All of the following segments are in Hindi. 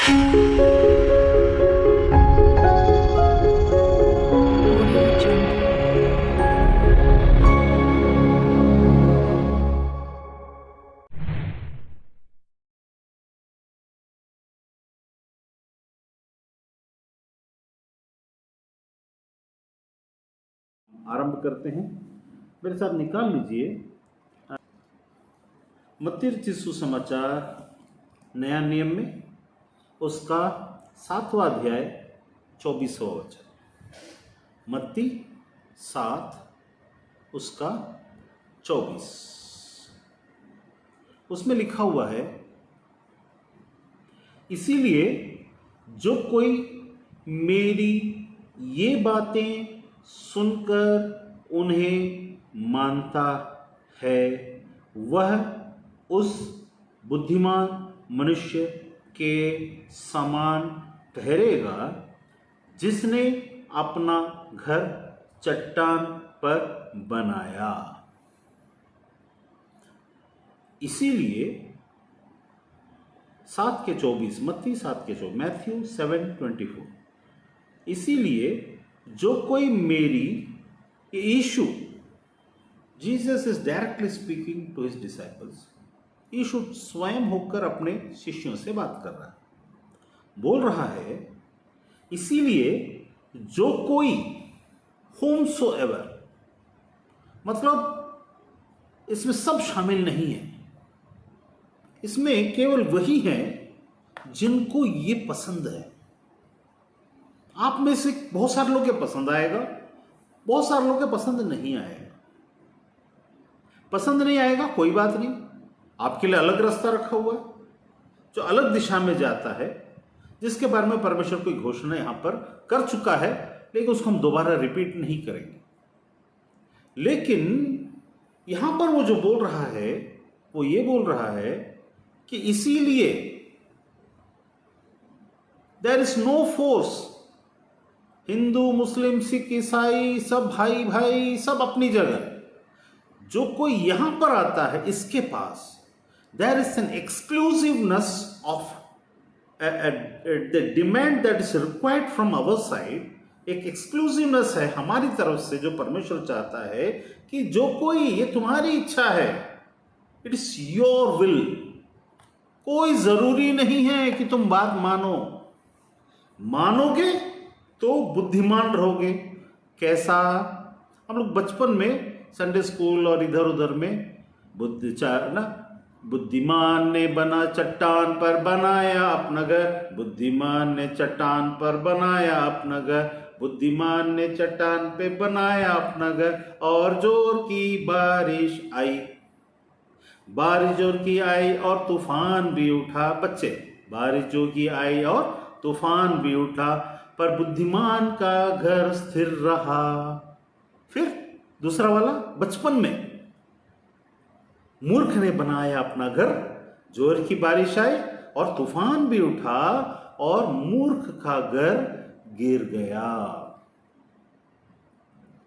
आरंभ करते हैं। मेरे साथ निकाल लीजिए मत्ती रचित सुसमाचार नया नियम में उसका 7वां अध्याय 24वां वचन। मत्ती 7 उसका 24। उसमें लिखा हुआ है, इसीलिए जो कोई मेरी ये बातें सुनकर उन्हें मानता है वह उस बुद्धिमान मनुष्य के समान ठहरेगा जिसने अपना घर चट्टान पर बनाया। इसीलिए 7:24, मत्ती 7:24, मैथ्यू 7:24। इसीलिए जो कोई मेरी, यीशु, Jesus is directly speaking to his disciples. यीशु स्वयं होकर अपने शिष्यों से बात कर रहा है, बोल रहा है, इसीलिए जो कोई, whomsoever, मतलब इसमें सब शामिल नहीं है, इसमें केवल वही है जिनको ये पसंद है। आप में से बहुत सारे लोग के पसंद आएगा, बहुत सारे लोग के पसंद नहीं आएगा। पसंद नहीं आएगा कोई बात नहीं, आपके लिए अलग रास्ता रखा हुआ है जो अलग दिशा में जाता है, जिसके बारे में परमेश्वर कोई घोषणा यहां पर कर चुका है, लेकिन उसको हम दोबारा रिपीट नहीं करेंगे। लेकिन यहां पर वो जो बोल रहा है वो ये बोल रहा है कि इसीलिए देयर इज नो फोर्स। हिंदू, मुस्लिम, सिख, ईसाई सब भाई भाई, सब अपनी जगह। जो कोई यहां पर आता है, इसके पास there is an exclusiveness of the demand that is required from our side. एक एक्सक्लूसिवनेस है हमारी तरफ से जो परमेश्वर चाहता है कि जो कोई, ये तुम्हारी इच्छा है, इट इज योर विल। कोई जरूरी नहीं है कि तुम बात मानोगे तो बुद्धिमान रहोगे। कैसा? हम लोग बचपन में संडे स्कूल और इधर उधर में बुद्धिमान ने बना चट्टान पर बनाया अपना घर, बुद्धिमान ने चट्टान पर बनाया अपना घर, बुद्धिमान ने चट्टान पे बनाया अपना घर, और जोर की बारिश आई, बारिश जोर की आई और तूफान भी उठा। बच्चे, बारिश जोर की आई और तूफान भी उठा, पर बुद्धिमान का घर स्थिर रहा। फिर दूसरा वाला, बचपन में मूर्ख ने बनाया अपना घर, जोर की बारिश आई और तूफान भी उठा और मूर्ख का घर गिर गया।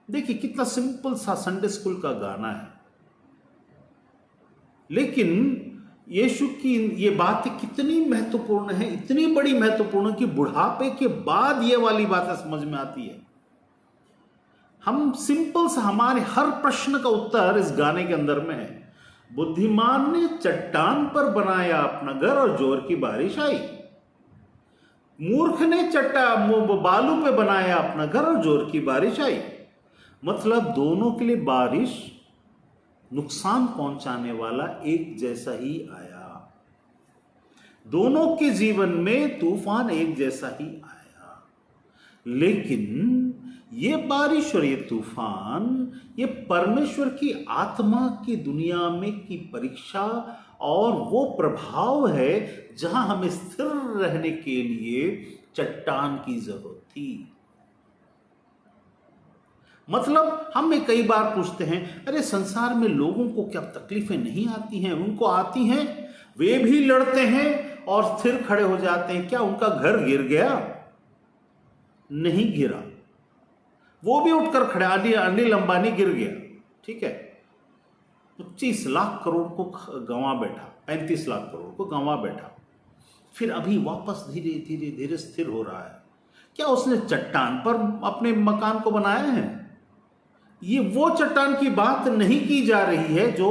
देखिए कितना सिंपल सा संडे स्कूल का गाना है, लेकिन यीशु की ये बातें कितनी महत्वपूर्ण है, इतनी बड़ी महत्वपूर्ण कि बुढ़ापे के बाद ये वाली बातें समझ में आती है। हम सिंपल सा, हमारे हर प्रश्न का उत्तर इस गाने के अंदर में है। बुद्धिमान ने चट्टान पर बनाया अपना घर और जोर की बारिश आई, मूर्ख ने बालू पे बनाया अपना घर और जोर की बारिश आई। मतलब दोनों के लिए बारिश नुकसान पहुंचाने वाला एक जैसा ही आया, दोनों के जीवन में तूफान एक जैसा ही आया। लेकिन ये बारिश और ये तूफान, ये परमेश्वर की आत्मा की दुनिया में की परीक्षा और वो प्रभाव है जहां हमें स्थिर रहने के लिए चट्टान की जरूरत थी। मतलब हमें कई बार पूछते हैं, अरे संसार में लोगों को क्या तकलीफें नहीं आती हैं? उनको आती हैं, वे भी लड़ते हैं और स्थिर खड़े हो जाते हैं। क्या उनका घर गिर गया? नहीं गिरा, वो भी उठकर खड़े। अनिल अंबानी गिर गया, ठीक है, 25 लाख करोड़ को गंवा बैठा, 35 लाख करोड़ को गंवा बैठा, फिर अभी वापस धीरे धीरे धीरे स्थिर हो रहा है। क्या उसने चट्टान पर अपने मकान को बनाया है? ये वो चट्टान की बात नहीं की जा रही है जो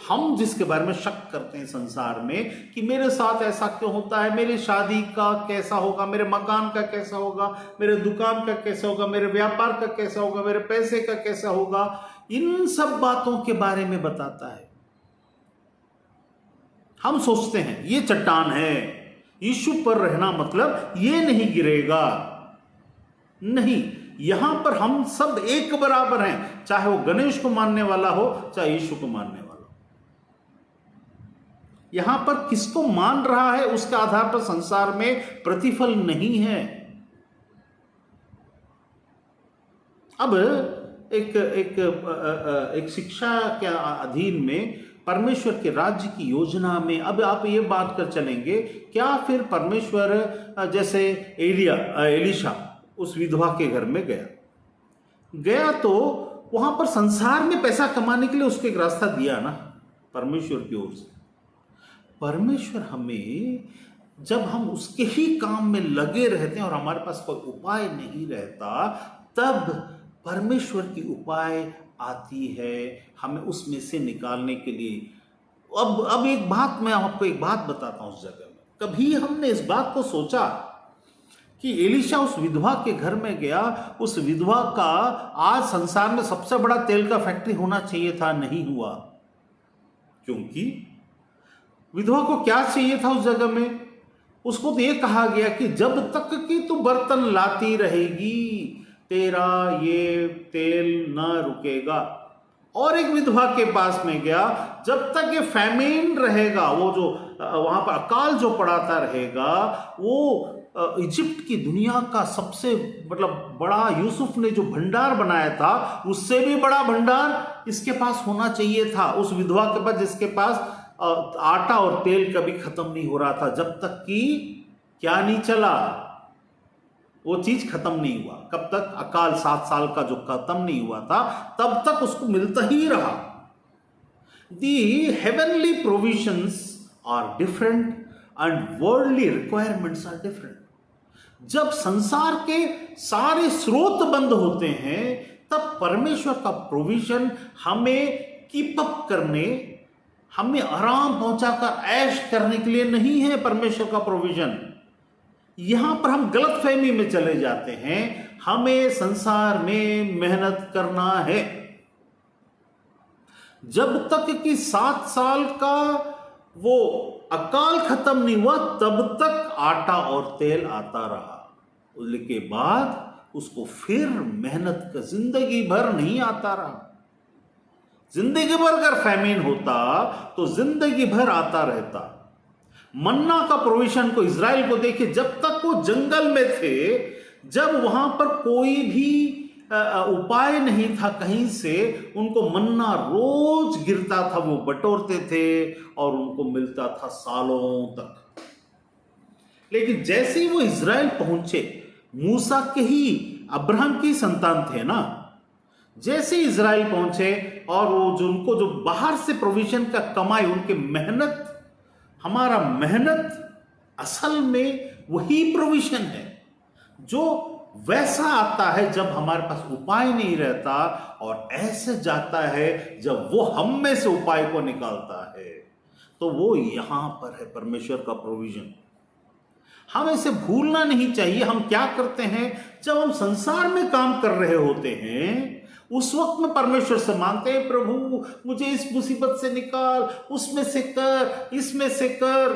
हम जिसके बारे में शक करते हैं संसार में कि मेरे साथ ऐसा क्यों होता है, मेरी शादी का कैसा होगा, मेरे मकान का कैसा होगा, मेरे दुकान का कैसा होगा, मेरे व्यापार का कैसा होगा, मेरे पैसे का कैसा होगा। इन सब बातों के बारे में बताता है। हम सोचते हैं ये चट्टान है, यीशु पर रहना मतलब ये नहीं गिरेगा। नहीं, यहां पर हम सब एक बराबर हैं, चाहे वो गणेश को मानने वाला हो चाहे यीशु को मानने वाला हो। यहां पर किसको मान रहा है उसके आधार पर संसार में प्रतिफल नहीं है। अब एक शिक्षा के अधीन में परमेश्वर के राज्य की योजना में अब आप ये बात कर चलेंगे, क्या फिर परमेश्वर जैसे एलीशा उस विधवा के घर में गया तो वहां पर संसार में पैसा कमाने के लिए उसको एक रास्ता दिया ना परमेश्वर की ओर से। परमेश्वर हमें जब हम उसके ही काम में लगे रहते हैं और हमारे पास कोई उपाय नहीं रहता, तब परमेश्वर की उपाय आती है हमें उसमें से निकालने के लिए। अब एक बात मैं आपको एक बात बताता हूं। उस जगह में कभी हमने इस बात को सोचा कि एलीशा उस विधवा के घर में गया, उस विधवा का आज संसार में सबसे बड़ा तेल का फैक्ट्री होना चाहिए था, नहीं हुआ। क्योंकि विधवा को क्या चाहिए था उस जगह में? उसको तो ये कहा गया कि जब तक कि तू बर्तन लाती रहेगी तेरा ये तेल न रुकेगा। और एक विधवा के पास में गया, जब तक ये फैमिन रहेगा, वो जो वहां पर अकाल जो पड़ाता रहेगा, वो इजिप्ट की दुनिया का सबसे मतलब बड़ा यूसुफ ने जो भंडार बनाया था उससे भी बड़ा भंडार इसके पास होना चाहिए था, उस विधवा के पास, जिसके पास आटा और तेल कभी खत्म नहीं हो रहा था, जब तक कि क्या नहीं चला, वो चीज खत्म नहीं हुआ। कब तक? अकाल 7 साल का जो खत्म नहीं हुआ था तब तक उसको मिलता ही रहा। The heavenly provisions are different and worldly requirements are different. जब संसार के सारे स्रोत बंद होते हैं तब परमेश्वर का प्रोविजन हमें कीप अप करने, हमें आराम पहुंचाकर ऐश करने के लिए नहीं है। परमेश्वर का प्रोविजन, यहां पर हम गलतफहमी में चले जाते हैं। हमें संसार में मेहनत करना है। जब तक कि 7 साल का वो अकाल खत्म नहीं हुआ तब तक आटा और तेल आता रहा। उसके बाद उसको फिर मेहनत का जिंदगी भर नहीं आता रहा। जिंदगी भर अगर फैमिन होता तो जिंदगी भर आता रहता। मन्ना का प्रोविजन को इजराइल को देखे, जब तक वो जंगल में थे, जब वहां पर कोई भी उपाय नहीं था कहीं से, उनको मन्ना रोज गिरता था, वो बटोरते थे और उनको मिलता था सालों तक। लेकिन जैसे ही वो इजराइल पहुंचे, मूसा के ही अब्राहम की संतान थे ना, जैसे ही इजराइल पहुंचे और वो जो उनको जो बाहर से प्रोविजन का कमाई, उनके मेहनत, हमारा मेहनत असल में वही प्रोविजन है जो वैसा आता है जब हमारे पास उपाय नहीं रहता, और ऐसे जाता है जब वो हम में से उपाय को निकालता है। तो वो यहां पर है परमेश्वर का प्रोविजन। हम इसे भूलना नहीं चाहिए। हम क्या करते हैं, जब हम संसार में काम कर रहे होते हैं उस वक्त में परमेश्वर से मांगते हैं, प्रभु मुझे इस मुसीबत से निकाल, उसमें से कर, इसमें से कर।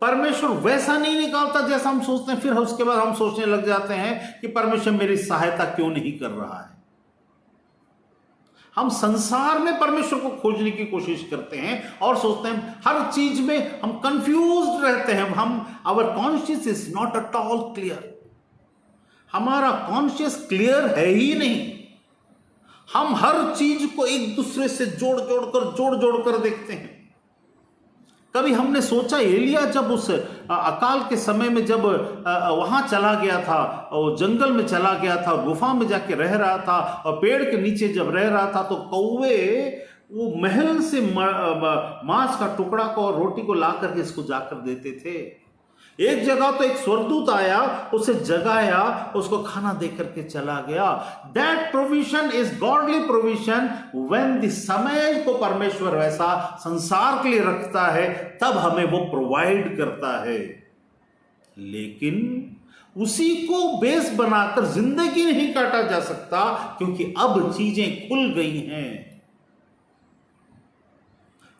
परमेश्वर वैसा नहीं निकालता जैसा हम सोचते हैं। फिर उसके बाद हम सोचने लग जाते हैं कि परमेश्वर मेरी सहायता क्यों नहीं कर रहा है। हम संसार में परमेश्वर को खोजने की कोशिश करते हैं और सोचते हैं, हर चीज में हम कंफ्यूज रहते हैं। Our conscious is not at all clear. हमारा कॉन्शियस क्लियर है ही नहीं। हम हर चीज को एक दूसरे से जोड़ जोड़ कर देखते हैं। कभी हमने सोचा, एलिया जब उस अकाल के समय में जब वहां चला गया था, और जंगल में चला गया था, गुफा में जाके रह रहा था, और पेड़ के नीचे जब रह रहा था, तो कौवे वो महल से मांस का टुकड़ा को और रोटी को ला करके इसको जाकर देते थे। एक जगह तो एक स्वर्गदूत आया, उसे जगाया, उसको खाना देकर के चला गया। That provision is godly provision. When the समय को परमेश्वर वैसा संसार के लिए रखता है, तब हमें वो प्रोवाइड करता है। लेकिन उसी को बेस बनाकर जिंदगी नहीं काटा जा सकता, क्योंकि अब चीजें खुल गई हैं।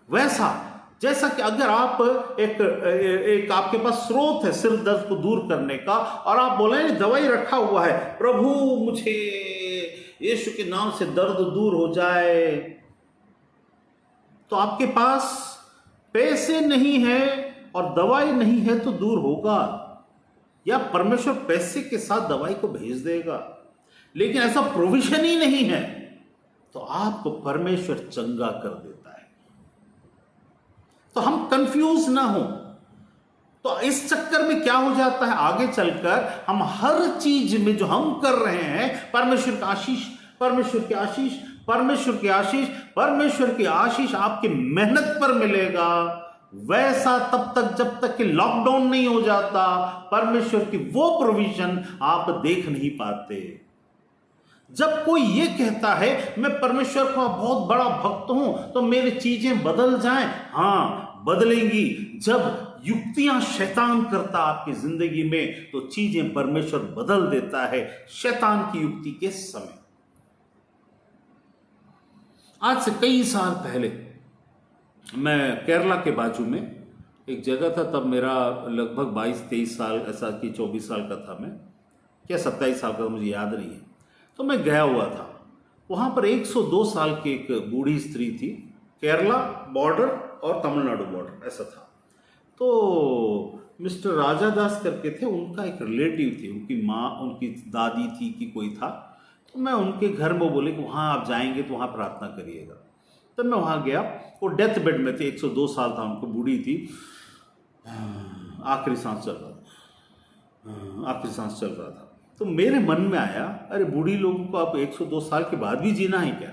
वैसा जैसा कि अगर आप एक आपके पास स्रोत है सिर दर्द को दूर करने का, और आप बोले दवाई रखा हुआ है, प्रभु मुझे यीशु के नाम से दर्द दूर हो जाए, तो आपके पास पैसे नहीं है और दवाई नहीं है तो दूर होगा, या परमेश्वर पैसे के साथ दवाई को भेज देगा। लेकिन ऐसा प्रोविजन ही नहीं है, तो आपको परमेश्वर चंगा कर देता है। तो हम कंफ्यूज ना हो। तो इस चक्कर में क्या हो जाता है, आगे चलकर हम हर चीज में जो हम कर रहे हैं, परमेश्वर की आशीष, परमेश्वर की आशीष, परमेश्वर की आशीष, परमेश्वर की आशीष आपकी मेहनत पर मिलेगा। वैसा तब तक जब तक कि लॉकडाउन नहीं हो जाता, परमेश्वर की वो प्रोविजन आप देख नहीं पाते। जब कोई ये कहता है मैं परमेश्वर का बहुत बड़ा भक्त हूं तो मेरी चीजें बदल जाएं, हां बदलेंगी। जब युक्तियां शैतान करता आपकी जिंदगी में, तो चीजें परमेश्वर बदल देता है शैतान की युक्ति के समय। आज से कई साल पहले मैं केरला के बाजू में एक जगह था, तब मेरा लगभग 22-23 साल, ऐसा कि 24 साल का था मैं, क्या 27 साल का, मुझे याद नहीं है। तो मैं गया हुआ था वहाँ पर। 102 साल की एक बूढ़ी स्त्री थी, केरला बॉर्डर और तमिलनाडु बॉर्डर ऐसा था। तो मिस्टर राजा दास करके थे, उनका एक रिलेटिव थी, उनकी माँ, उनकी दादी थी कि कोई था। तो मैं उनके घर में बोले कि वहाँ आप जाएंगे तो वहाँ प्रार्थना करिएगा। तो मैं वहाँ गया, वो डेथ बेड में थे, 102 साल था उनको, बूढ़ी थी, आखिरी सांस चल रहा था, आखिरी सांस चल रहा था। तो मेरे मन में आया, अरे बूढ़ी लोगों को आप 102 साल के बाद भी जीना है क्या?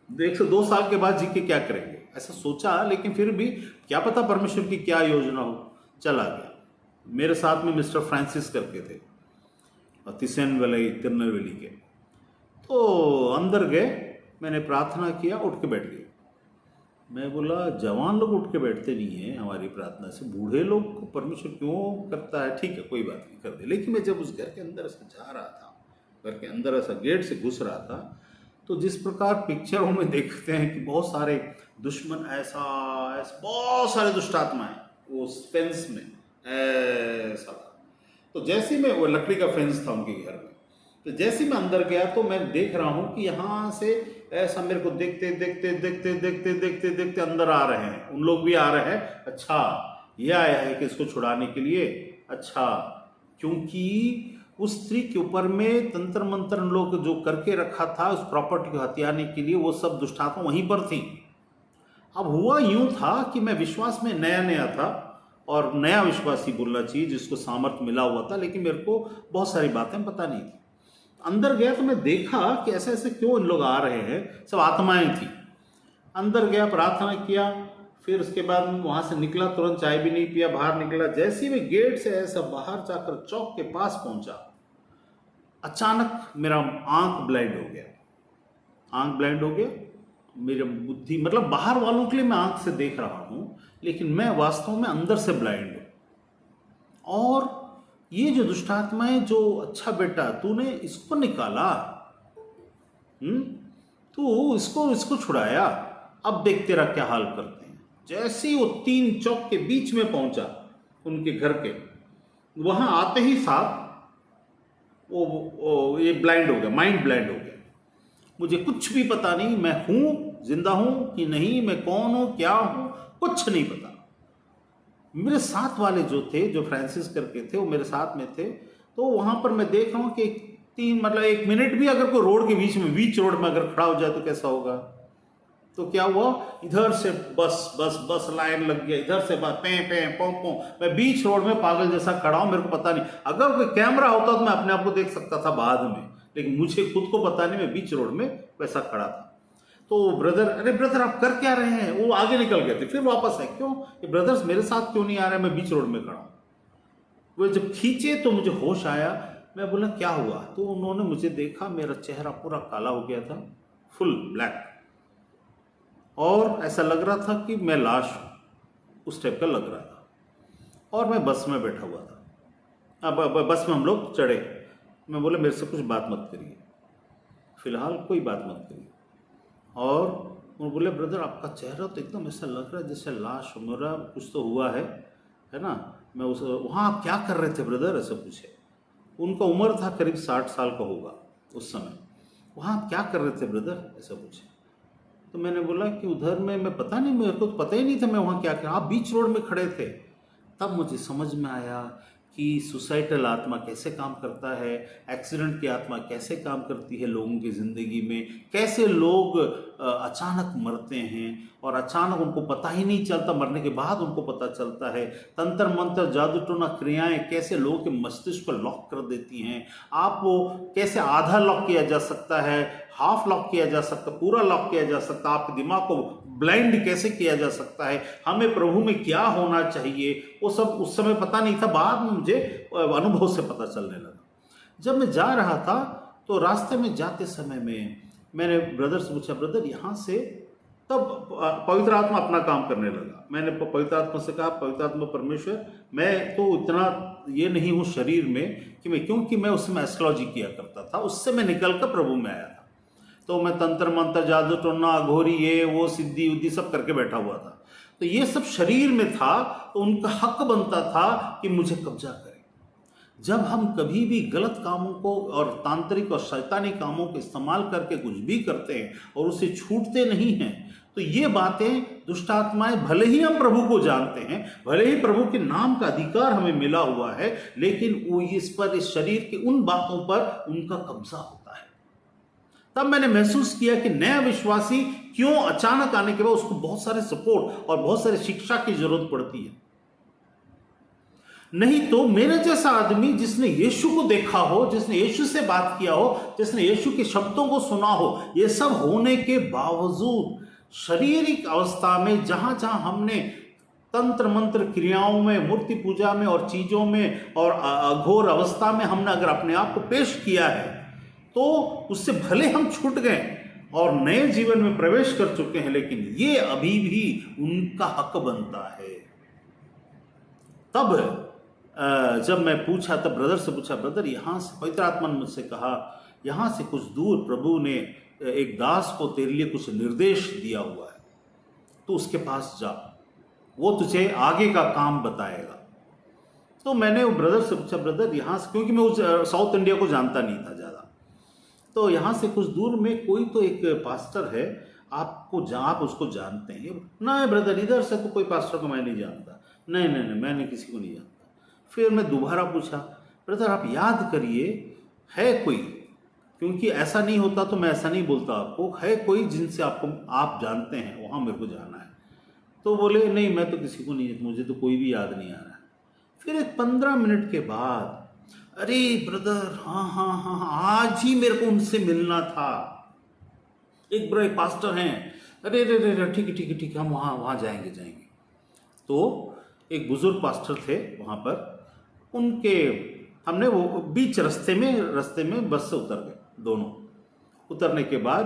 102 साल के बाद जी के क्या करेंगे, ऐसा सोचा। लेकिन फिर भी क्या पता परमेश्वर की क्या योजना हो, चला गया। मेरे साथ में मिस्टर फ्रांसिस करके थे, तिरुनेलवेली के। तो अंदर गए, मैंने प्रार्थना किया, उठ के बैठ गए। मैं बोला जवान लोग उठ के बैठते नहीं हैं हमारी प्रार्थना से, बूढ़े लोग को परमेश्वर क्यों करता है? ठीक है कोई बात नहीं, कर दे। लेकिन मैं जब उस घर के अंदर से जा रहा था, घर के अंदर ऐसा गेट से घुस रहा था, तो जिस प्रकार पिक्चरों में देखते हैं कि बहुत सारे दुश्मन, ऐसा बहुत सारे दुष्ट आत्माएं वो फेंस में ऐसा था। तो जैसे मैं, वो लकड़ी का फेंस था उनके घर में, तो जैसे मैं अंदर गया तो मैं देख रहा हूँ कि यहाँ से ऐसा मेरे को देखते देखते देखते देखते देखते देखते अंदर आ रहे हैं, उन लोग भी आ रहे हैं। अच्छा ये आया है कि इसको छुड़ाने के लिए, अच्छा, क्योंकि उस स्त्री के ऊपर में तंत्र मंत्र लोग जो करके रखा था उस प्रॉपर्टी को हथियाने के लिए, वो सब दुष्टात्मा वहीं पर थी। अब हुआ यूं था कि मैं विश्वास में नया नया था, और नया विश्वासी बोलना चाहिए जिसको सामर्थ्य मिला हुआ था, लेकिन मेरे को बहुत सारी बातें पता नहीं थी। अंदर गया तो मैं देखा कि ऐसे ऐसे क्यों इन लोग आ रहे हैं, सब आत्माएं थी। अंदर गया, प्रार्थना किया, फिर उसके बाद वहां से निकला, तुरंत चाय भी नहीं पिया, बाहर निकला। जैसे ही मैं गेट से ऐसा बाहर जाकर चौक के पास पहुंचा, अचानक मेरा आंख ब्लाइंड हो गया, आंख ब्लाइंड हो गया। मेरी बुद्धि, मतलब बाहर वालों के लिए मैं आंख से देख रहा हूं, लेकिन मैं वास्तव में अंदर से ब्लाइंड हूं। और ये जो दुष्टात्माएं, जो अच्छा बेटा तूने इसको निकाला, तू इसको छुड़ाया, अब देख तेरा क्या हाल करते हैं। जैसे ही वो 3 चौक के बीच में पहुंचा उनके घर के, वहां आते ही साथ वो ये ब्लाइंड हो गया, माइंड ब्लाइंड हो गया। मुझे कुछ भी पता नहीं, मैं हूं, जिंदा हूं कि नहीं, मैं कौन हूं, क्या हूं, कुछ नहीं पता। मेरे साथ वाले जो थे, जो फ्रांसिस करके थे, वो मेरे साथ में थे। तो वहां पर मैं देख रहा हूं कि 1 मिनट भी अगर कोई रोड के बीच में, बीच रोड में अगर खड़ा हो जाए तो कैसा होगा। तो क्या हुआ, इधर से बस लाइन लग गया, इधर से बस पे पे पौ पौ, मैं बीच रोड में पागल जैसा खड़ा हूं। मेरे को पता नहीं, अगर कोई कैमरा होता तो मैं अपने आप को देख सकता था बाद में, लेकिन मुझे खुद को पता नहीं, मैं बीच रोड में वैसा खड़ा था। तो ब्रदर, अरे ब्रदर आप कर क्या रहे हैं, वो आगे निकल गए थे, फिर वापस आए, क्यों ये ब्रदर्स मेरे साथ क्यों नहीं आ रहे, मैं बीच रोड में खड़ा हूँ। वो जब खींचे तो मुझे होश आया, मैं बोला क्या हुआ, तो उन्होंने मुझे देखा, मेरा चेहरा पूरा काला हो गया था, फुल ब्लैक, और ऐसा लग रहा था कि मैं लाश हूँ, उस टाइप का लग रहा था। और मैं बस में बैठा हुआ था, अब बस में हम लोग चढ़े, मैं बोला मेरे से कुछ बात मत करिए, फिलहाल कोई बात मत करिए। और वो बोले ब्रदर आपका चेहरा तो एकदम ऐसा लग रहा है जैसे लाश हो, मेरा कुछ तो हुआ है ना। मैं उस वहाँ आप क्या कर रहे थे ब्रदर, ऐसा पूछे। उनका उम्र था करीब 60 साल का होगा उस समय। वहाँ आप क्या कर रहे थे ब्रदर, ऐसा पूछे। तो मैंने बोला कि उधर में मैं पता नहीं, मेरे को तो पता ही नहीं था मैं वहाँ क्या कर, आप बीच रोड में खड़े थे। तब मुझे समझ में आया कि सुसाइडल आत्मा कैसे काम करता है, एक्सीडेंट की आत्मा कैसे काम करती है लोगों की ज़िंदगी में, कैसे लोग अचानक मरते हैं और अचानक उनको पता ही नहीं चलता, मरने के बाद उनको पता चलता है। तंत्र मंत्र जादू टोना क्रियाएं कैसे लोगों के मस्तिष्क को लॉक कर देती हैं। आप वो कैसे आधा लॉक किया जा सकता है, हाफ लॉक किया जा सकता, पूरा लॉक किया जा सकता, आपके दिमाग को ब्लाइंड कैसे किया जा सकता है, हमें प्रभु में क्या होना चाहिए, वो सब उस समय पता नहीं था, बाद में मुझे अनुभव से पता चलने लगा। जब मैं जा रहा था तो रास्ते में जाते समय में मैंने ब्रदर से पूछा, ब्रदर यहाँ से, तब पवित्र आत्मा अपना काम करने लगा। मैंने पवित्र आत्मा से कहा, पवित्र आत्मा परमेश्वर, मैं तो इतना ये नहीं हूँ शरीर में कि मैं, क्योंकि मैं उस समय एस्ट्रोलॉजी किया करता था, उससे मैं निकल कर प्रभु में आया था। तो मैं तंत्र मंत्र जादू टोना अघोरी ये वो सिद्धि उद्धि सब करके बैठा हुआ था, तो ये सब शरीर में था, तो उनका हक बनता था कि मुझे कब्जा करें। जब हम कभी भी गलत कामों को और तांत्रिक और शैतानी कामों को इस्तेमाल करके कुछ भी करते हैं और उसे छूटते नहीं हैं, तो ये बातें दुष्ट आत्माएं, भले ही हम प्रभु को जानते हैं, भले ही प्रभु के नाम का अधिकार हमें मिला हुआ है, लेकिन वो इस पर, इस शरीर की उन बातों पर उनका कब्जा होता है। तब मैंने महसूस किया कि नया विश्वासी क्यों अचानक आने के बाद उसको बहुत सारे सपोर्ट और बहुत सारे शिक्षा की जरूरत पड़ती है। नहीं तो मेरे जैसा आदमी जिसने यीशु को देखा हो, जिसने यीशु से बात किया हो, जिसने यीशु के शब्दों को सुना हो, ये सब होने के बावजूद शारीरिक अवस्था में, जहां जहां हमने तंत्र मंत्र क्रियाओं में, मूर्ति पूजा में और चीजों में और अघोर अवस्था में हमने अगर अपने आप को पेश किया है, तो उससे भले हम छूट गए और नए जीवन में प्रवेश कर चुके हैं, लेकिन ये अभी भी उनका हक बनता है। तब जब मैं पूछा, तब ब्रदर से पूछा, ब्रदर यहाँ से, पवित्र आत्मा ने मुझसे कहा, यहाँ से कुछ दूर प्रभु ने एक दास को तेरे लिए कुछ निर्देश दिया हुआ है, तो उसके पास जा, वो तुझे आगे का काम बताएगा। तो मैंने वो ब्रदर से पूछा, ब्रदर यहाँ से, क्योंकि मैं उस साउथ इंडिया को जानता नहीं था ज़्यादा, तो यहाँ से कुछ दूर में कोई तो एक पास्टर है, आप उसको जानते हैं? ना ब्रदर, इधर से तो कोई पास्टर को मैं नहीं जानता। नहीं नहीं नहीं, मैंने किसी को नहीं जानता। फिर मैं दोबारा पूछा, ब्रदर आप याद करिए, है कोई, क्योंकि ऐसा नहीं होता तो मैं ऐसा नहीं बोलता आपको, है कोई जिनसे आप जानते हैं, वहाँ मेरे को जाना है। तो बोले नहीं, मैं तो किसी को नहीं, मुझे तो कोई भी याद नहीं आ रहा है। फिर एक 15 मिनट के बाद, अरे ब्रदर हाँ हाँ हाँ हाँ, आज ही मेरे को उनसे मिलना था, एक पास्टर हैं, अरे रे रे, ठीक है ठीक है ठीक है, हम वहाँ जाएंगे। तो एक बुजुर्ग पास्टर थे वहाँ पर, उनके हमने वो बीच रास्ते में बस से उतर गए दोनों। उतरने के बाद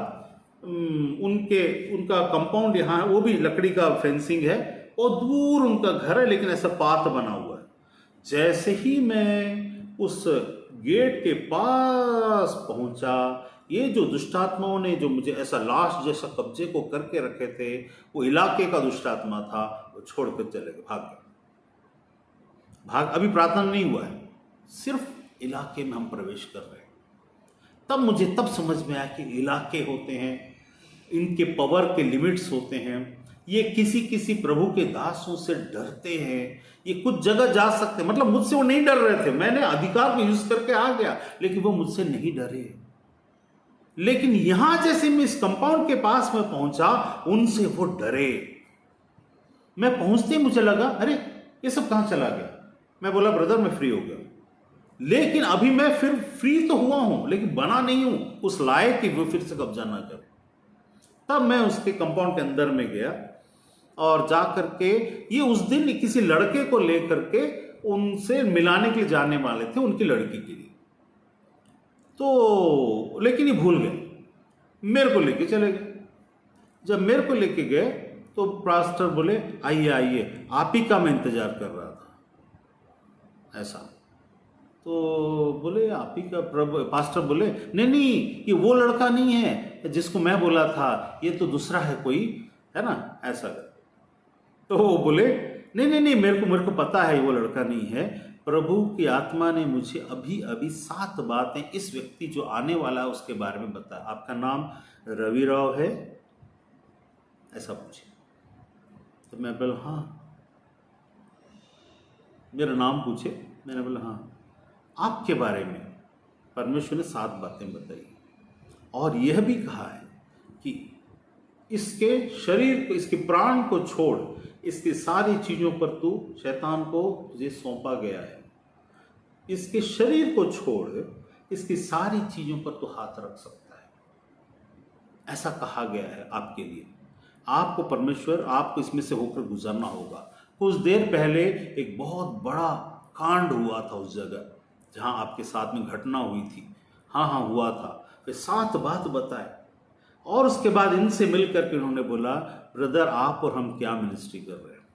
उनका कंपाउंड यहाँ है, वो भी लकड़ी का फेंसिंग है, और दूर उनका घर है, लेकिन ऐसा पाथ बना हुआ है। जैसे ही मैं उस गेट के पास पहुंचा, ये जो दुष्टात्माओं ने जो मुझे ऐसा लाश जैसा कब्जे को करके रखे थे, वो इलाके का दुष्टात्मा था, वो छोड़कर चले गए, भाग। अभी प्रार्थना नहीं हुआ है, सिर्फ इलाके में हम प्रवेश कर रहे हैं। तब मुझे समझ में आया कि इलाके होते हैं, इनके पावर के लिमिट्स होते हैं, ये किसी प्रभु के दासों से डरते हैं, ये कुछ जगह जा सकते, मतलब मुझसे वो नहीं डर रहे थे, मैंने अधिकार को यूज करके आ गया, लेकिन वो मुझसे नहीं डरे। लेकिन यहां जैसे मैं इस कंपाउंड के पास में पहुंचा, उनसे वो डरे। मैं पहुंचते ही मुझे लगा, अरे ये सब कहां चला गया। मैं बोला, ब्रदर मैं फ्री हो गया, लेकिन अभी मैं फिर फ्री तो हुआ हूं, लेकिन बना नहीं हूं उस लायक कि वो फिर से कब्जा ना करे। तब मैं उसके कंपाउंड के अंदर में गया और जा करके, ये उस दिन किसी लड़के को लेकर के उनसे मिलाने के लिए जाने वाले थे, उनकी लड़की के लिए। तो लेकिन ये भूल गए, मेरे को लेके चले गए। जब मेरे को लेके गए तो पास्टर बोले आइए आइए, आप ही का मैं इंतजार कर रहा था, ऐसा। तो बोले आप ही का? प्रभु पास्टर बोले नहीं नहीं, ये वो लड़का नहीं है जिसको मैं बोला था, ये तो दूसरा है कोई, है ना, ऐसा। तो वो बोले नहीं नहीं नहीं, मेरे को पता है वो लड़का नहीं है। प्रभु की आत्मा ने मुझे अभी अभी 7 बातें इस व्यक्ति जो आने वाला है उसके बारे में बताया। आपका नाम रवि राव है, ऐसा पूछे। तो मैं बोला हाँ, मेरा नाम पूछे, मैंने बोला हाँ। आपके बारे में परमेश्वर ने 7 बातें बताई और यह भी कहा है कि इसके शरीर को, इसके प्राण को छोड़, इसकी सारी चीजों पर तू, शैतान को तुझे सौंपा गया है। इसके शरीर को छोड़, इसकी सारी चीजों पर तू हाथ रख सकता है, ऐसा कहा गया है आपके लिए। आपको परमेश्वर, आपको इसमें से होकर गुजरना होगा। कुछ देर पहले एक बहुत बड़ा कांड हुआ था उस जगह जहां आपके साथ में घटना हुई थी। हाँ हाँ हुआ था। वे 7 बात बताए और उसके बाद इनसे मिलकर के उन्होंने बोला ब्रदर, आप और हम क्या मिनिस्ट्री कर रहे हैं,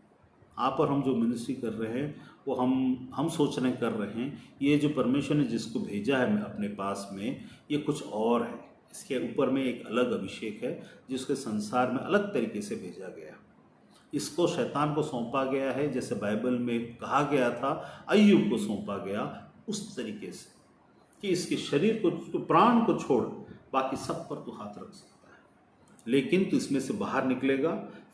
आप और हम जो मिनिस्ट्री कर रहे हैं वो हम सोच रहे कर रहे हैं, ये जो परमेश्वर ने जिसको भेजा है अपने पास में, ये कुछ और है। इसके ऊपर में एक अलग अभिषेक है जिसके संसार में अलग तरीके से भेजा गया। इसको शैतान को सौंपा गया है, जैसे बाइबल में कहा गया था अय्यूब को सौंपा गया, उस तरीके से कि इसके शरीर को, प्राण को छोड़ बाकी सब पर तू हाथ रख सकता है। लेकिन तू इसमें से बाहर निकलेगा,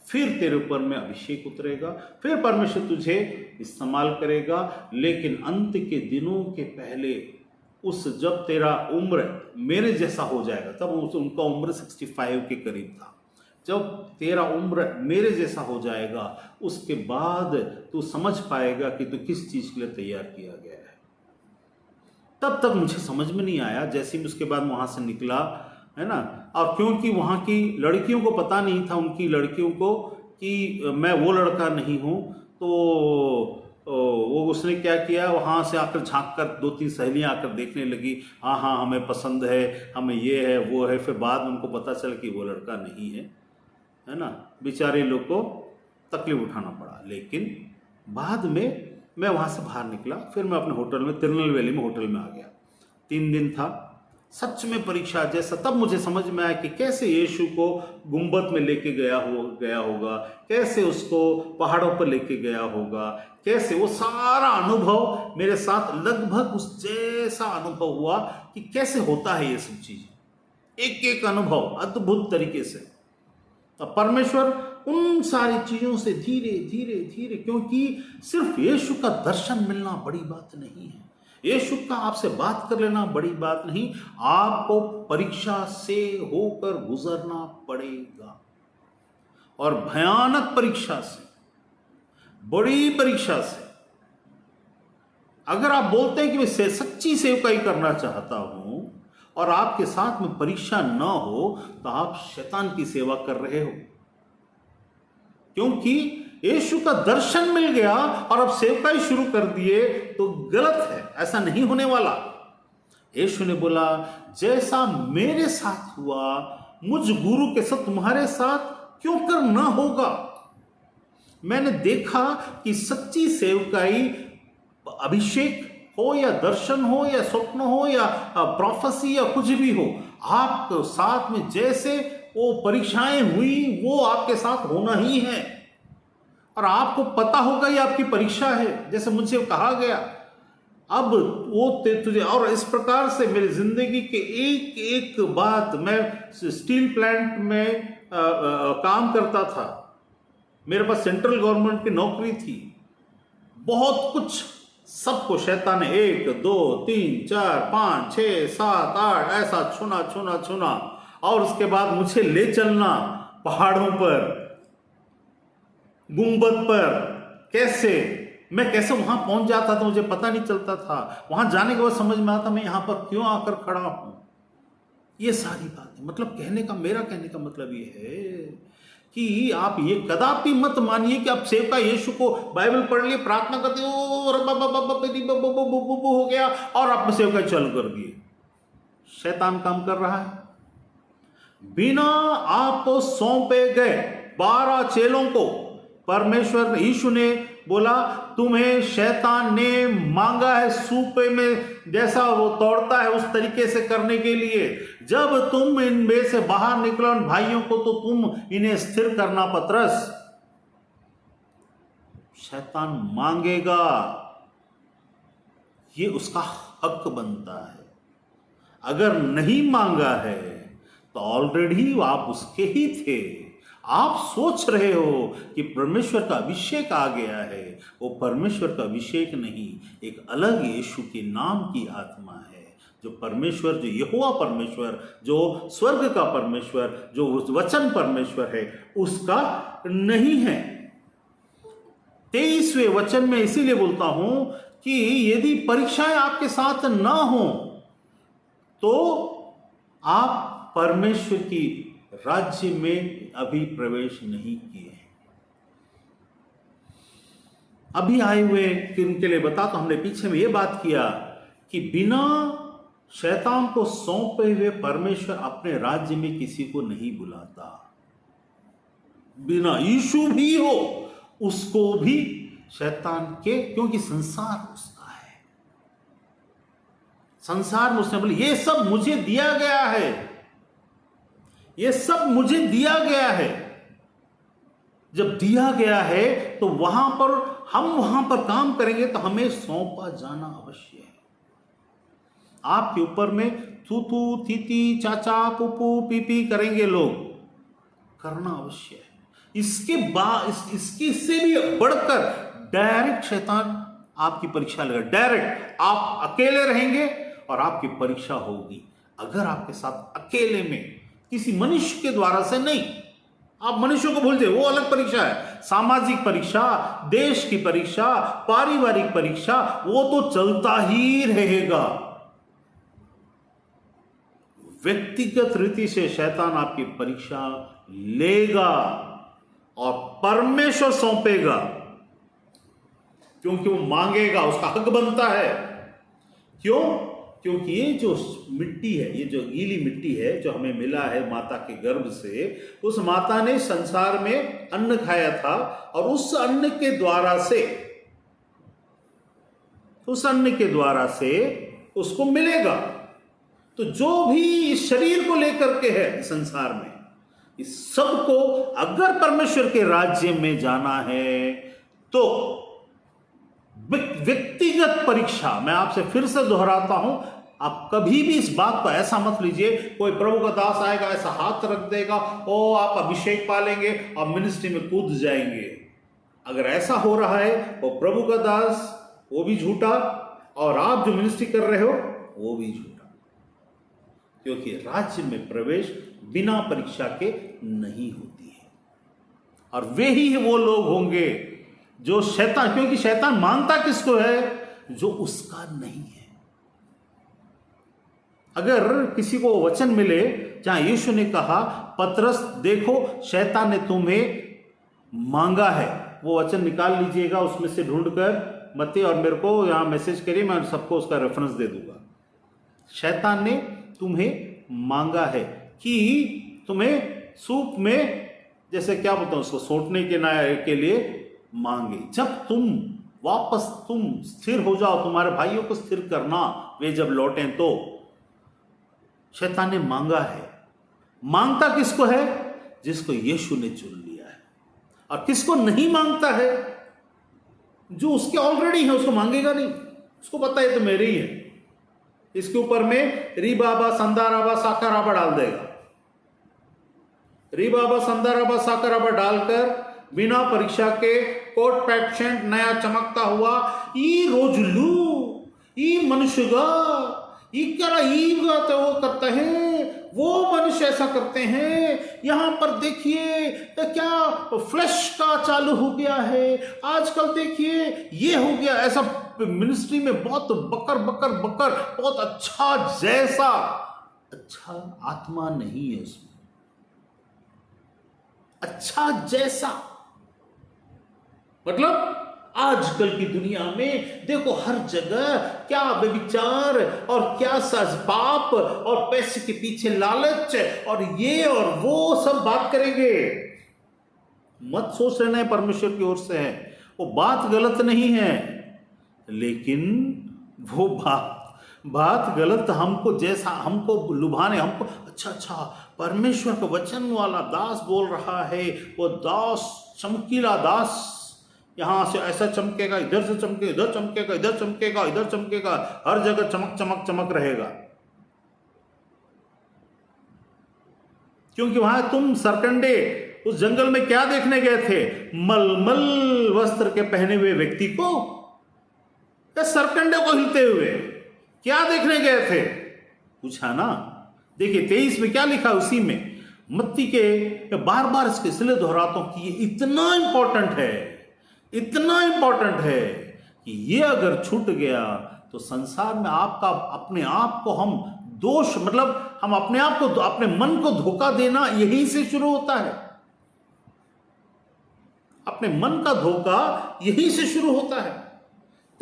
फिर तेरे ऊपर में अभिषेक उतरेगा, फिर परमेश्वर तुझे इस्तेमाल करेगा। लेकिन अंत के दिनों के पहले, जब तेरा उम्र मेरे जैसा हो जाएगा, तब उनका उम्र 65 के करीब था, जब तेरा उम्र मेरे जैसा हो जाएगा, उसके बाद तू समझ पाएगा कि तू किस चीज के लिए तैयार किया गया है। तब तक मुझे समझ में नहीं आया। जैसे ही उसके बाद वहां से निकला, है ना, और क्योंकि वहां की लड़कियों को पता नहीं था, उनकी लड़कियों को, कि मैं वो लड़का नहीं हूं, तो वो उसने क्या किया, वहां से आकर झांक कर 2-3 सहेलियां आकर देखने लगी, हाँ हाँ हमें पसंद है, हमें ये है वो है। फिर बाद में उनको पता चला कि वो लड़का नहीं है ना। बेचारे लोग को तकलीफ उठाना पड़ा। लेकिन बाद में मैं वहां से बाहर निकला, फिर मैं अपने होटल में, तिरुनेलवेली में होटल में आ गया। 3 दिन था, सच में परीक्षा जैसा। तब मुझे समझ में आया कि कैसे यीशु को गुंबद में लेके गया होगा, कैसे उसको पहाड़ों पर लेके गया होगा, कैसे वो सारा अनुभव मेरे साथ लगभग उस जैसा अनुभव हुआ कि कैसे होता है ये सब चीज, एक एक अनुभव अद्भुत तरीके से। तो परमेश्वर उन सारी चीजों से धीरे धीरे धीरे, क्योंकि सिर्फ यीशु का दर्शन मिलना बड़ी बात नहीं है, यीशु का आपसे बात कर लेना बड़ी बात नहीं, आपको परीक्षा से होकर गुजरना पड़ेगा। और भयानक परीक्षा से, बड़ी परीक्षा से। अगर आप बोलते हैं कि मैं सच्ची सेवकाई करना चाहता हूं और आपके साथ में परीक्षा न हो, तो आप शैतान की सेवा कर रहे हो। क्योंकि यीशु का दर्शन मिल गया और अब सेवकाई शुरू कर दिए तो गलत है, ऐसा नहीं होने वाला। यीशु ने बोला जैसा मेरे साथ हुआ, मुझ गुरु के साथ तुम्हारे साथ क्यों कर ना होगा। मैंने देखा कि सच्ची सेवकाई, अभिषेक हो या दर्शन हो या स्वप्न हो या प्रोफेसी या कुछ भी हो, आपके साथ में जैसे वो परीक्षाएं हुई वो आपके साथ होना ही है। और आपको पता होगा ये आपकी परीक्षा है, जैसे मुझे कहा गया। अब वो तुझे, और इस प्रकार से मेरी जिंदगी के एक एक बात, मैं स्टील प्लांट में काम करता था, मेरे पास सेंट्रल गवर्नमेंट की नौकरी थी, बहुत कुछ सबको शैतान ने 1 2 3 4 5 6 7 8 ऐसा छूना। और उसके बाद मुझे ले चलना पहाड़ों पर, गुंबद पर, मैं कैसे वहां पहुंच जाता था मुझे पता नहीं चलता था। वहां जाने के बाद समझ में आता मैं यहां पर क्यों आकर खड़ा हूं। ये सारी बातें, मतलब मेरा कहने का मतलब ये है कि आप ये कदापि मत मानिए कि आप सेवका यीशु को बाइबल पढ़ लिए, प्रार्थना करते हो गया और आप सेवका चालू कर दिए। शैतान काम कर रहा है। बिना आप सौंपे गए 12 चेलों को परमेश्वर यीशु ने बोला, तुम्हें शैतान ने मांगा है सूपे में जैसा वो तोड़ता है उस तरीके से करने के लिए। जब तुम इनमें से बाहर निकलो भाइयों को, तो तुम इन्हें स्थिर करना पतरस। शैतान मांगेगा, ये उसका हक बनता है। अगर नहीं मांगा है तो ऑलरेडी आप उसके ही थे। आप सोच रहे हो कि परमेश्वर का अभिषेक आ गया है, वो परमेश्वर का अभिषेक नहीं, एक अलग यीशु के नाम की आत्मा है। जो परमेश्वर, जो यहोवा परमेश्वर, जो स्वर्ग का परमेश्वर, जो वचन परमेश्वर है, उसका नहीं है। 23वें वचन में इसीलिए बोलता हूं कि यदि परीक्षाएं आपके साथ ना हो तो आप परमेश्वर की राज्य में अभी प्रवेश नहीं किए हैं। अभी आए हुए उनके लिए बता, तो हमने पीछे में यह बात किया कि बिना शैतान को सौंपे हुए परमेश्वर अपने राज्य में किसी को नहीं बुलाता। बिना यीशु भी हो उसको भी शैतान के, क्योंकि संसार उसका है। संसार में उसने बोले ये सब मुझे दिया गया है, ये सब मुझे दिया गया है। जब दिया गया है तो हम वहां पर काम करेंगे तो हमें सौंपा जाना अवश्य है। आपके ऊपर में तू तू थीती चाचा पुपू पीपी करेंगे लोग, करना अवश्य है। इससे भी बढ़कर डायरेक्ट शैतान आपकी परीक्षा लेगा। डायरेक्ट आप अकेले रहेंगे और आपकी परीक्षा होगी। अगर आपके साथ अकेले में, किसी मनुष्य के द्वारा से नहीं, आप मनुष्यों को भूलते, वो अलग परीक्षा है। सामाजिक परीक्षा, देश की परीक्षा, पारिवारिक परीक्षा, वो तो चलता ही रहेगा। व्यक्तिगत रीति से शैतान आपकी परीक्षा लेगा और परमेश्वर सौंपेगा, क्योंकि वो मांगेगा, उसका हक बनता है। क्यों? क्योंकि ये जो मिट्टी है, ये जो गीली मिट्टी है जो हमें मिला है माता के गर्भ से, उस माता ने संसार में अन्न खाया था और उस अन्न के द्वारा से उसको मिलेगा। तो जो भी इस शरीर को लेकर के है संसार में, इस सब को अगर परमेश्वर के राज्य में जाना है तो व्यक्तिगत परीक्षा, मैं आपसे फिर से दोहराता हूं, आप कभी भी इस बात को ऐसा मत लीजिए कोई प्रभु का दास आएगा ऐसा हाथ रख देगा, ओ आप अभिषेक पालेंगे और मिनिस्ट्री में कूद जाएंगे। अगर ऐसा हो रहा है वो प्रभु का दास वो भी झूठा और आप जो मिनिस्ट्री कर रहे हो वो भी झूठा, क्योंकि राज्य में प्रवेश बिना परीक्षा के नहीं होती है। और वे ही वो लोग होंगे जो शैतान, क्योंकि शैतान मांगता किसको है? जो उसका नहीं है। अगर किसी को वचन मिले जहां यीशु ने कहा पतरस देखो शैतान ने तुम्हें मांगा है, वो वचन निकाल लीजिएगा उसमें से ढूंढकर मत्ती और मेरे को यहां मैसेज करिए, मैं सबको उसका रेफरेंस दे दूंगा। शैतान ने तुम्हें मांगा है कि तुम्हें सूप में, जैसे क्या बोलते हैं उसको, सोटने के लिए मांगे। जब तुम स्थिर हो जाओ, तुम्हारे भाइयों को स्थिर करना, वे जब लौटें तो शैतान ने मांगा है। मांगता किसको है? जिसको यीशु ने चुन लिया है। और किसको नहीं मांगता है? जो उसके ऑलरेडी है उसको मांगेगा नहीं। उसको पता है तो मेरे ही है, इसके ऊपर में रीबाबा संदाराबा साकाराबा डाल देगा। रीबाबा संदाराबा साकाराबा डालकर बिना परीक्षा के कोट पैक्शेंट नया चमकता हुआ ई रोजलू ई मनुष्यगा ई क्या ईगा तो वो करता है, वो मनुष्य ऐसा करते हैं। यहां पर देखिए क्या फ्लैश का चालू हो गया है आजकल, देखिए ये हो गया ऐसा। मिनिस्ट्री में बहुत बकर बकर बकर, बहुत अच्छा जैसा अच्छा आत्मा नहीं है उसमें। अच्छा जैसा मतलब आजकल की दुनिया में देखो हर जगह क्या व्यभिचार और क्या सज पाप और पैसे के पीछे लालच और ये और वो सब बात करेंगे। मत सोच लेना है परमेश्वर की ओर से है, वो बात गलत नहीं है, लेकिन वो बात गलत हमको जैसा हमको लुभाने हमको अच्छा परमेश्वर का वचन वाला दास बोल रहा है, वो दास चमकीला दास यहां से ऐसा चमकेगा, इधर से चमकेगा, इधर चमकेगा, इधर चमकेगा, इधर चमकेगा, हर जगह चमक चमक चमक रहेगा। क्योंकि वहां तुम सरकंडे उस जंगल में क्या देखने गए थे? मलमल वस्त्र के पहने हुए व्यक्ति को या सरकंडे को हिलते हुए क्या देखने गए थे? पूछा ना। देखिए 23 में क्या लिखा उसी में, मत्ती के बार बार इसके इसलिए दोहराता हूं कि ये इतना इंपॉर्टेंट है, इतना इंपॉर्टेंट है कि ये अगर छूट गया तो संसार में आपका अपने आप को हम दोष मतलब हम अपने आप को अपने मन को धोखा देना यहीं से शुरू होता है। अपने मन का धोखा यहीं से शुरू होता है।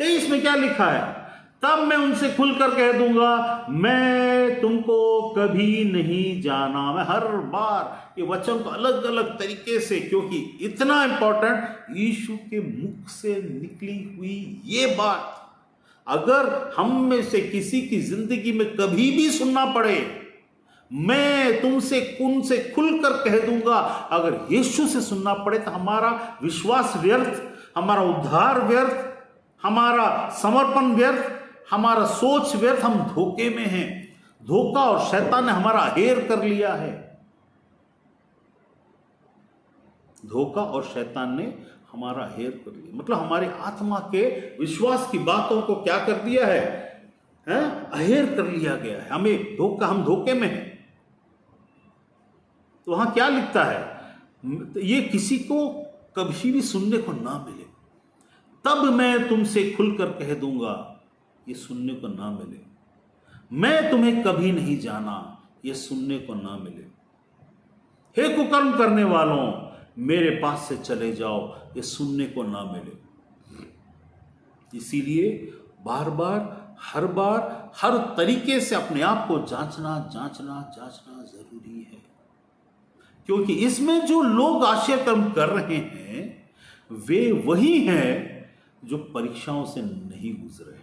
23 में क्या लिखा है? तब मैं उनसे खुलकर कह दूंगा मैं तुमको कभी नहीं जाना। मैं हर बार ये वचन को अलग अलग तरीके से, क्योंकि इतना इंपॉर्टेंट यीशु के मुख से निकली हुई ये बात अगर हम में से किसी की जिंदगी में कभी भी सुनना पड़े, मैं तुमसे उनसे खुलकर कह दूंगा। अगर यीशु से सुनना पड़े तो हमारा विश्वास व्यर्थ, हमारा उद्धार व्यर्थ, हमारा समर्पण व्यर्थ, हमारा सोच व्यर्थ, हम धोखे में हैं। धोखा और शैतान ने हमारा हेर कर लिया है। धोखा और शैतान ने हमारा हेर कर लिया, मतलब हमारी आत्मा के विश्वास की बातों को क्या कर दिया है, अहेर कर लिया गया है। हमें धोखा, हम धोखे में हैं। तो वहां क्या लिखता है? ये किसी को कभी भी सुनने को ना मिले, तब मैं तुमसे खुलकर कह दूंगा। ये सुनने को ना मिले, मैं तुम्हें कभी नहीं जाना, ये सुनने को ना मिले। हे कुकर्म करने वालों, मेरे पास से चले जाओ, ये सुनने को ना मिले। इसीलिए बार बार हर बार हर तरीके से अपने आप को जांचना जांचना जांचना जरूरी है, क्योंकि इसमें जो लोग आश्चर्य कर्म कर रहे हैं वे वही हैं जो परीक्षाओं से नहीं गुजरे।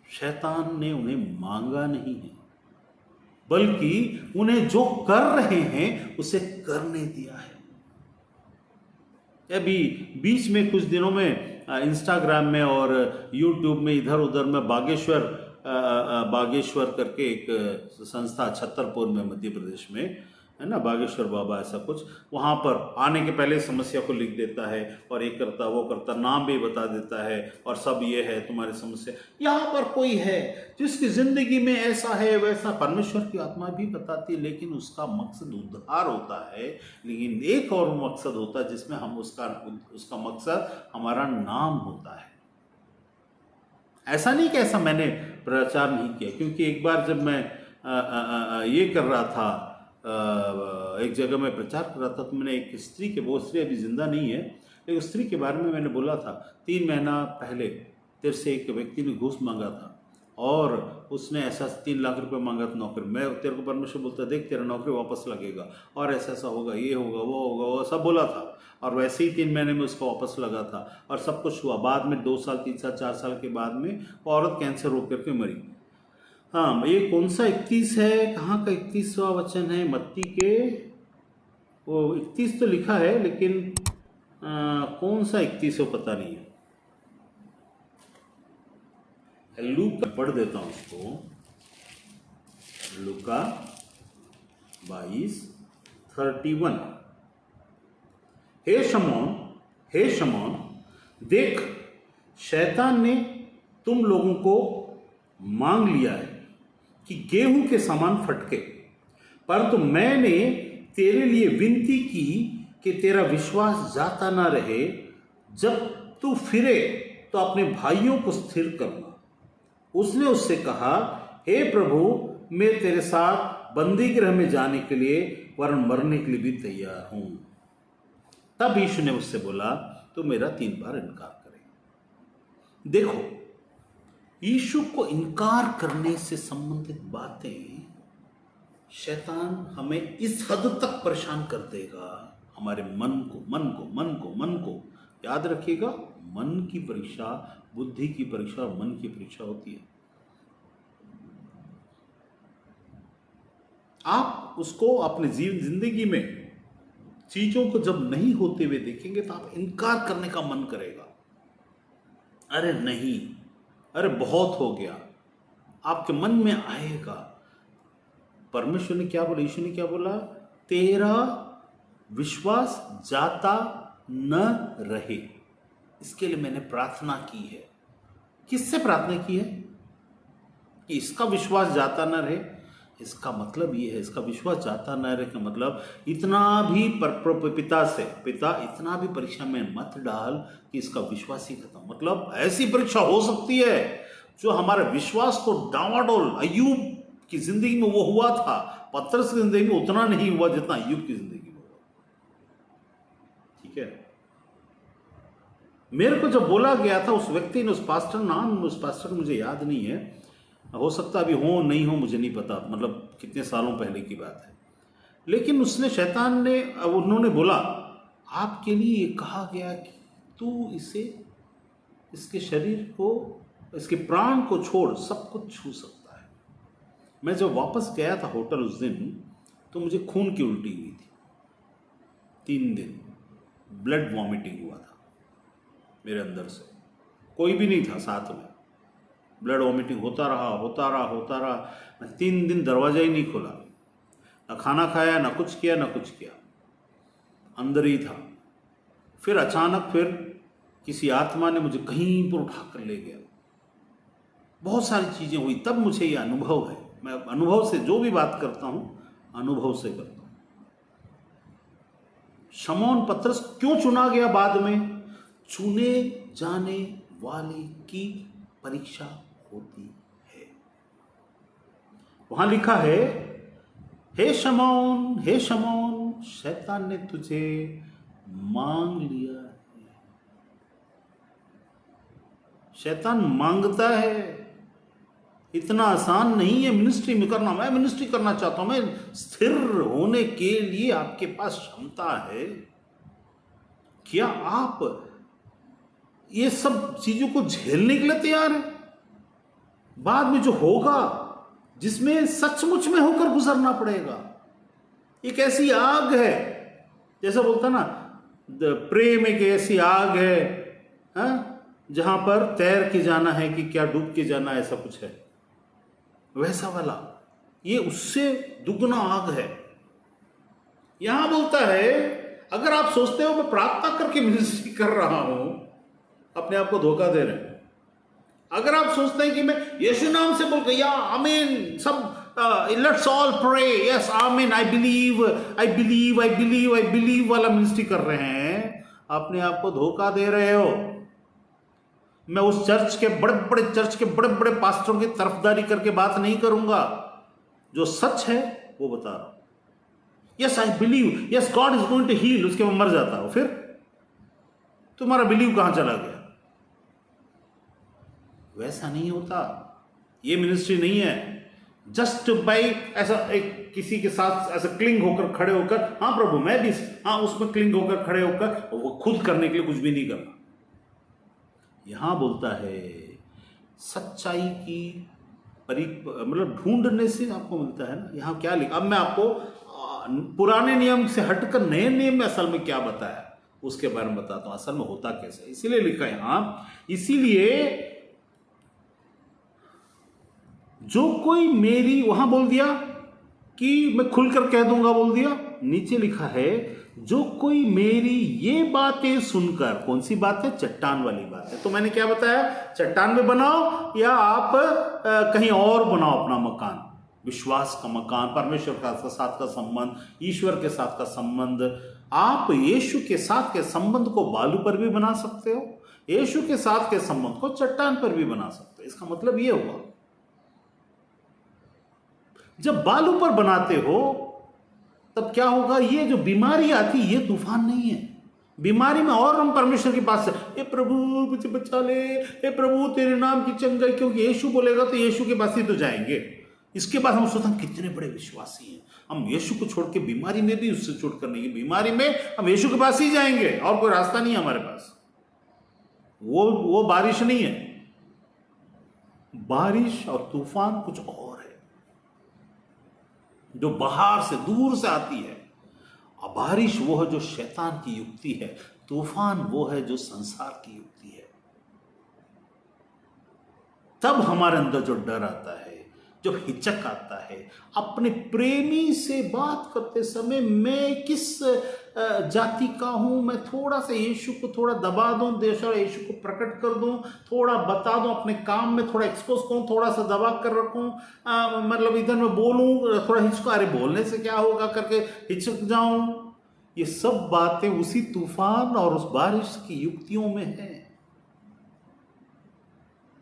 शैतान ने उन्हें मांगा नहीं है, बल्कि उन्हें जो कर रहे हैं उसे करने दिया है। अभी बीच में कुछ दिनों में इंस्टाग्राम में और यूट्यूब में इधर उधर में बागेश्वर करके एक संस्था छतरपुर में मध्य प्रदेश में है ना, बागेश्वर बाबा ऐसा कुछ, वहाँ पर आने के पहले समस्या को लिख देता है और एक करता वो करता, नाम भी बता देता है और सब ये है तुम्हारी समस्या। यहाँ पर कोई है जिसकी जिंदगी में ऐसा है वैसा, परमेश्वर की आत्मा भी बताती है, लेकिन उसका मकसद उद्धार होता है। लेकिन एक और मकसद होता है जिसमें हम उसका मकसद हमारा नाम होता है। ऐसा नहीं कि ऐसा मैंने प्रचार नहीं किया, क्योंकि एक बार जब मैं ये कर रहा था, एक जगह मैं प्रचार कर रहा था, तो मैंने एक स्त्री के, वो स्त्री अभी जिंदा नहीं है, एक स्त्री के बारे में मैंने बोला था। 3 महीना पहले तेरे से एक व्यक्ति ने घूस मांगा था और उसने ऐसा 3 लाख रुपए मांगा था नौकरी। मैं तेरे को परमेश्वर बोलता, देख तेरा नौकरी वापस लगेगा और ऐसा ऐसा होगा, ये होगा वो होगा, वो सब बोला था। और वैसे ही 3 महीने में उसको वापस लगा था और सब कुछ हुआ। बाद में 2 साल 3 साल 4 साल के बाद में वो औरत कैंसर हो करके मरी। हाँ, ये कौन सा 31 है, कहाँ का 31वां वचन है? मत्ती के, वो 31 तो लिखा है, लेकिन कौन सा 31 हो पता नहीं है। लूका पढ़ देता हूँ उसको, लूका 22:31। हे शमौन, देख शैतान ने तुम लोगों को मांग लिया है कि गेहूं के समान फटके, परंतु मैंने तेरे लिए विनती की कि तेरा विश्वास जाता ना रहे। जब तू फिरे तो अपने भाइयों को स्थिर करना। उसने उससे कहा, हे प्रभु, मैं तेरे साथ बंदी गृह में जाने के लिए वरन मरने के लिए भी तैयार हूं। तब यीशु ने उससे बोला, तो मेरा 3 बार इनकार करेगा। देखो, यीशु को इनकार करने से संबंधित बातें शैतान हमें इस हद तक परेशान कर देगा, हमारे मन को याद रखिएगा, मन की परीक्षा बुद्धि की परीक्षा और मन की परीक्षा होती है। आप उसको अपने जिंदगी में चीजों को जब नहीं होते हुए देखेंगे तो आप इनकार करने का मन करेगा। अरे नहीं, अरे बहुत हो गया, आपके मन में आएगा। परमेश्वर ने क्या बोला, यीशु ने क्या बोला, तेरा विश्वास जाता न रहे। इसके लिए मैंने प्रार्थना की है। किससे प्रार्थना की है? कि इसका विश्वास जाता न रहे। इसका मतलब ये है, इसका विश्वास जाता न रहे का मतलब इतना भी पिता इतना भी परीक्षा में मत डाल कि इसका विश्वास ही खत्म। मतलब ऐसी परीक्षा हो सकती है जो हमारे विश्वास को डावाडोल, अय्यूब की जिंदगी में वो हुआ था, पतरस की जिंदगी में उतना नहीं हुआ जितना अय्यूब की जिंदगी में हुआ। ठीक है, मेरे को जब बोला गया था उस व्यक्ति ने, उस पास्टर मुझे याद नहीं है, हो सकता अभी हो नहीं हो मुझे नहीं पता, मतलब कितने सालों पहले की बात है। लेकिन उन्होंने बोला, आपके लिए ये कहा गया कि तू इसके शरीर को, इसके प्राण को छोड़ सब कुछ छू सकता है। मैं जब वापस गया था होटल उस दिन, तो मुझे खून की उल्टी हुई थी। 3 दिन ब्लड वॉमिटिंग हुआ था मेरे अंदर से, कोई भी नहीं था साथ में। ब्लड वॉमिटिंग होता रहा। मैं 3 दिन दरवाजा ही नहीं खोला, ना खाना खाया, ना कुछ किया, अंदर ही था। फिर अचानक किसी आत्मा ने मुझे कहीं पर उठा कर ले गया। बहुत सारी चीजें हुई, तब मुझे ये अनुभव है। मैं अनुभव से जो भी बात करता हूं, अनुभव से करता हूं। शमौन पतरस क्यों चुना गया बाद में? चुने जाने वाले की परीक्षा होती है। वहां लिखा है, हे शमौन, शैतान ने तुझे मांग लिया है। शैतान मांगता है। इतना आसान नहीं है मिनिस्ट्री में करना। मैं मिनिस्ट्री करना चाहता हूं, मैं स्थिर होने के लिए आपके पास क्षमता है। क्या आप ये सब चीजों को झेलने के लिए तैयार है? बाद में जो होगा, जिसमें सचमुच में होकर गुजरना पड़ेगा। एक ऐसी आग है, जैसा बोलता ना, प्रेम एक ऐसी आग है, जहां पर तैर के जाना है कि क्या डूब के जाना है, ऐसा कुछ है। वैसा वाला ये उससे दुगना आग है। यहां बोलता है, अगर आप सोचते हो मैं प्रार्थना करके मिनिस्ट्री कर रहा हूं, अपने आप को धोखा दे रहे हैं। अगर आप सोचते हैं कि मैं यीशु नाम से बोल के, या आमीन, सब लेट्स ऑल प्रे, यस आमीन, आई बिलीव वाला मिनिस्ट्री कर रहे हैं, अपने आप को धोखा दे रहे हो। मैं उस चर्च के बड़े बड़े पास्टरों की तरफदारी करके बात नहीं करूंगा। जो सच है वो बता रहा हूं। Yes I believe, yes God is going to heal, उसके बाद मर जाता हो, फिर तुम्हारा बिलीव कहां चला गया? वैसा नहीं होता। ये मिनिस्ट्री नहीं है जस्ट बाई ऐसा एक किसी के साथ ऐसा क्लिंग होकर खड़े होकर, हाँ प्रभु मैं भी, हाँ उसमें क्लिंग होकर खड़े होकर वो खुद करने के लिए कुछ भी नहीं करना। यहां बोलता है सच्चाई की मतलब ढूंढने से आपको मिलता है ना। यहां क्या लिखा, अब मैं आपको पुराने नियम से हटकर नए नियम में असल में क्या बताया उसके बारे में बताता हूं, असल में होता कैसे। इसीलिए लिखा यहां, इसीलिए जो कोई मेरी, वहां बोल दिया कि मैं खुलकर कह दूंगा, बोल दिया। नीचे लिखा है, जो कोई मेरी ये बातें सुनकर, कौन सी बात है? चट्टान वाली बात है। तो मैंने क्या बताया, चट्टान में बनाओ या आप कहीं और बनाओ अपना मकान, विश्वास का मकान, परमेश्वर के साथ का संबंध, ईश्वर के साथ का संबंध। आप यीशु के साथ के संबंध को बालू पर भी बना सकते हो, यीशु के साथ के संबंध को चट्टान पर भी बना सकते हो। इसका मतलब ये हुआ जब बालू पर बनाते हो तब क्या होगा, ये जो बीमारी आती है ये तूफान नहीं है। बीमारी में और हम परमेश्वर के पास से, हे प्रभु मुझे बचा ले, हे प्रभु तेरे नाम की चंगाई, क्योंकि यीशु बोलेगा तो यीशु के पास ही तो जाएंगे। इसके बाद हम सोचते हैं कितने बड़े विश्वासी हैं, हम यीशु को छोड़ के बीमारी में भी उससे छूट कर नहीं, बीमारी में हम यीशु के पास ही जाएंगे और कोई रास्ता नहीं है हमारे पास। वो बारिश नहीं है, बारिश और तूफान कुछ और है जो बाहर से दूर से आती है। और बारिश वो है जो शैतान की युक्ति है, तूफान वो है जो संसार की युक्ति है। तब हमारे अंदर जो डर आता है, जो हिचक आता है, अपने प्रेमी से बात करते समय मैं किस जाति का हूं, मैं थोड़ा सा यीशु को थोड़ा दबा दूं, दूसरा यीशु को प्रकट कर दूं, थोड़ा बता दूं, अपने काम में थोड़ा एक्सपोज करूं, थोड़ा सा दबा कर रखूं, मतलब इधर मैं बोलूं, थोड़ा हिचको, अरे बोलने से क्या होगा करके हिचक जाऊं। ये सब बातें उसी तूफान और उस बारिश की युक्तियों में है।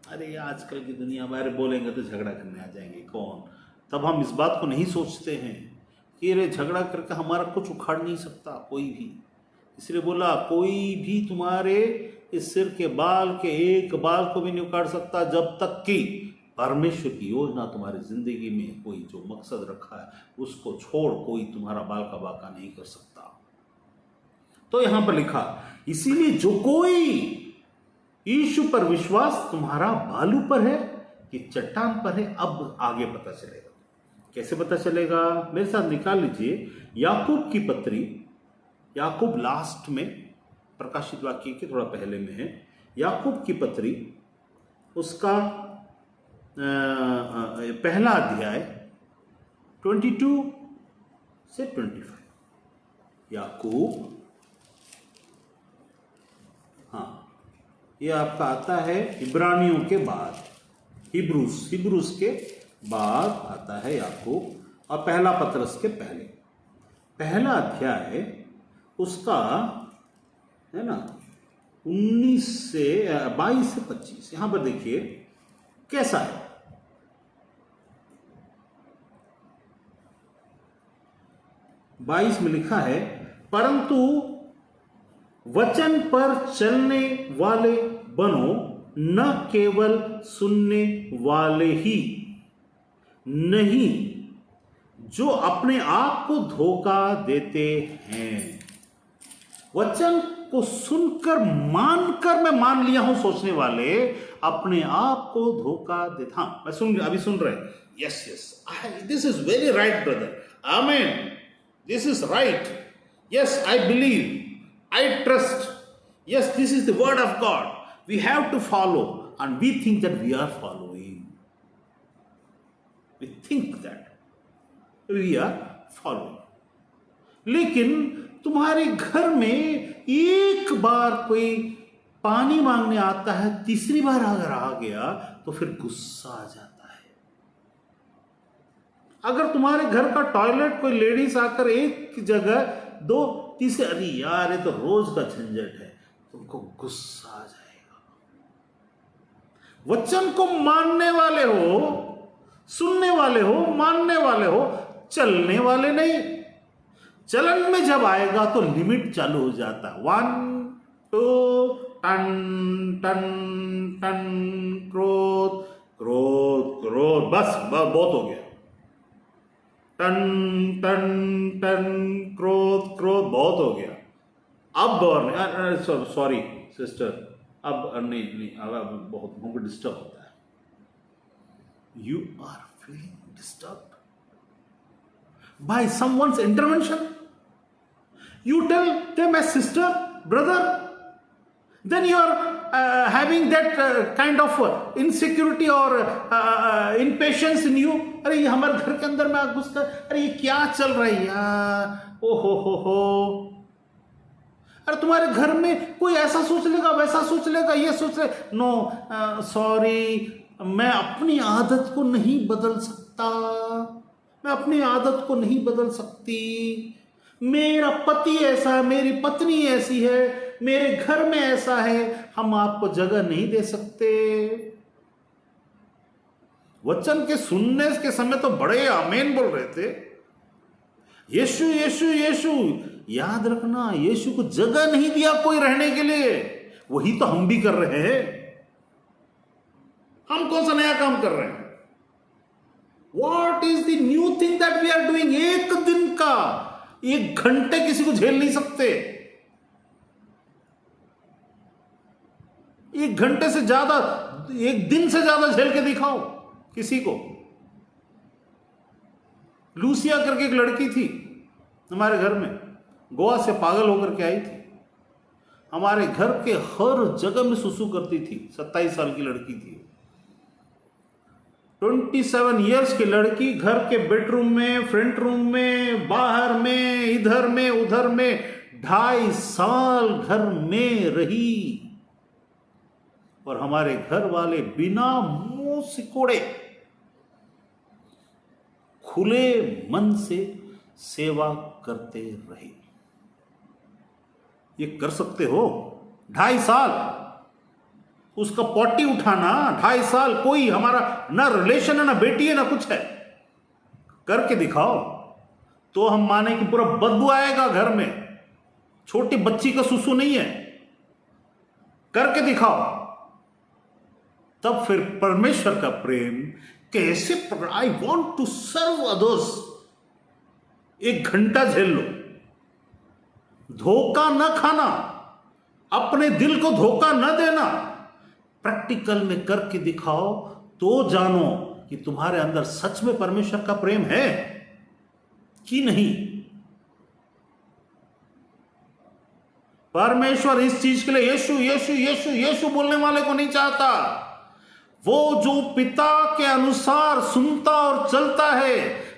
अरे आजकल की दुनिया में अरे बोलेंगे तो झगड़ा करने आ जाएंगे कौन। तब हम इस बात को नहीं सोचते हैं कि अरे झगड़ा करके हमारा कुछ उखाड़ नहीं सकता कोई भी। इसलिए बोला कोई भी तुम्हारे इस सिर के बाल के एक बाल को भी नहीं उखाड़ सकता जब तक कि परमेश्वर की योजना तुम्हारी जिंदगी में कोई जो मकसद रखा है उसको छोड़ कोई तुम्हारा बाल का बाका नहीं कर सकता। तो यहां पर लिखा, इसीलिए जो कोई यीशु पर विश्वास तुम्हारा बालू पर है कि चट्टान पर है। अब आगे पता चलेगा, कैसे पता चलेगा, मेरे साथ निकाल लीजिए याकूब की पत्री, याकूब लास्ट में प्रकाशित वाक्य के थोड़ा पहले में है, याकूब की पत्री उसका पहला अध्याय 22 से 25। याकूब, हाँ ये आपका आता है इब्रानियों के बाद, हिब्रूस के बाद आता है याकूब, और पहला पतरस के पहले, पहला अध्याय उसका है ना 19 से 22 से 25। यहां पर देखिए कैसा है। बाईस में लिखा है, परंतु वचन पर चलने वाले बनो, न केवल सुनने वाले ही नहीं जो अपने आप को धोखा देते हैं। वचन को सुनकर मानकर मैं मान लिया हूं सोचने वाले अपने आप को धोखा देते। हाँ मैं अभी सुन रहे हैं, yes yes this is very right brother, amen, this is right, yes I believe, I trust. Yes, this is the word of God. We have to follow, and we think that we are following. We think that we are following. लेकिन तुम्हारे घर में एक बार कोई पानी मांगने आता है, तीसरी बार अगर आ गया तो फिर गुस्सा आ जाता है। अगर तुम्हारे घर का टॉयलेट कोई लेडीज आकर एक जगह दो तीसरे, अरे यार ये तो रोज का झंझट है, तुमको गुस्सा आ जाएगा। वचन को मानने वाले हो, सुनने वाले हो, मानने वाले हो, चलने वाले नहीं। चलन में जब आएगा तो लिमिट चालू हो जाता है, 1 2 टन टन टन, क्रोध क्रोध क्रोध, बस बहुत हो गया, टन टन टन, क्रोध क्रोध, बहुत हो गया। अब और सॉरी सिस्टर, अब नहीं अब बहुत हमको डिस्टर्ब होता है। You are feeling disturb by someone's intervention, you tell them as sister, brother, then you are having that kind of insecurity or impatience in you. अरे ये हमारे घर के अंदर में आप घुस कर, अरे ये क्या चल रहा है यार, ओ हो। अरे तुम्हारे घर में कोई ऐसा सोच लेगा, वैसा सोच लेगा, ये सोच ले, नो सॉरी, मैं अपनी आदत को नहीं बदल सकता, मैं अपनी आदत को नहीं बदल सकती, मेरा पति ऐसा है, मेरी पत्नी ऐसी है, मेरे घर में ऐसा है, हम आपको जगह नहीं दे सकते। वचन के सुनने के समय तो बड़े आमीन बोल रहे थे। यीशु यीशु यीशु, याद रखना, यीशु को जगह नहीं दिया कोई रहने के लिए। वही तो हम भी कर रहे हैं। हम कौन सा नया काम कर रहे हैं? What is the new thing that we are doing? एक दिन का, 1 घंटे किसी को झेल नहीं सकते। 1 घंटे से ज्यादा, 1 दिन से ज्यादा झेल के दिखाओ किसी को। लूसिया करके एक लड़की थी हमारे घर में, गोवा से पागल होकर के आई थी। हमारे घर के हर जगह में सुसु करती थी। 27 साल की लड़की थी। 27 इयर्स की लड़की घर के बेडरूम में, फ्रंट रूम में, बाहर में, इधर में, उधर में 2.5 साल घर में रही। और हमारे घर वाले बिना मुंह सिकोड़े खुले मन से सेवा करते रहे। ये कर सकते हो? 2.5 साल उसका पॉटी उठाना, 2.5 साल। कोई हमारा ना रिलेशन है, ना बेटी है, ना कुछ है। करके दिखाओ तो हम माने कि पूरा बदबू आएगा घर में। छोटी बच्ची का सुसु नहीं है। करके दिखाओ, तब फिर परमेश्वर का प्रेम कैसे। I want to serve others. 1 घंटा झेल लो। धोखा न खाना, अपने दिल को धोखा न देना। प्रैक्टिकल में करके दिखाओ तो जानो कि तुम्हारे अंदर सच में परमेश्वर का प्रेम है कि नहीं। परमेश्वर इस चीज के लिए यीशु यीशु यीशु यीशु बोलने वाले को नहीं चाहता। वो जो पिता के अनुसार सुनता और चलता है,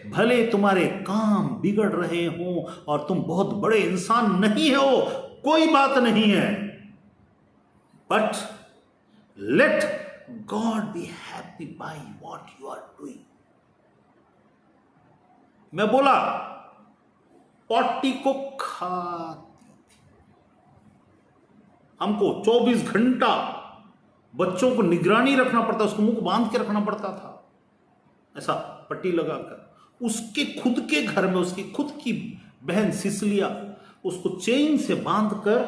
भले तुम्हारे काम बिगड़ रहे हो और तुम बहुत बड़े इंसान नहीं हो, कोई बात नहीं है, but let God be happy by what you are doing. मैं बोला पॉटी को खाती थी। हमको 24 घंटा बच्चों को निगरानी रखना पड़ता, उसको मुंह को बांध के रखना पड़ता था, ऐसा पट्टी लगाकर। उसके खुद के घर में उसकी खुद की बहन सिसलिया उसको चेन से बांधकर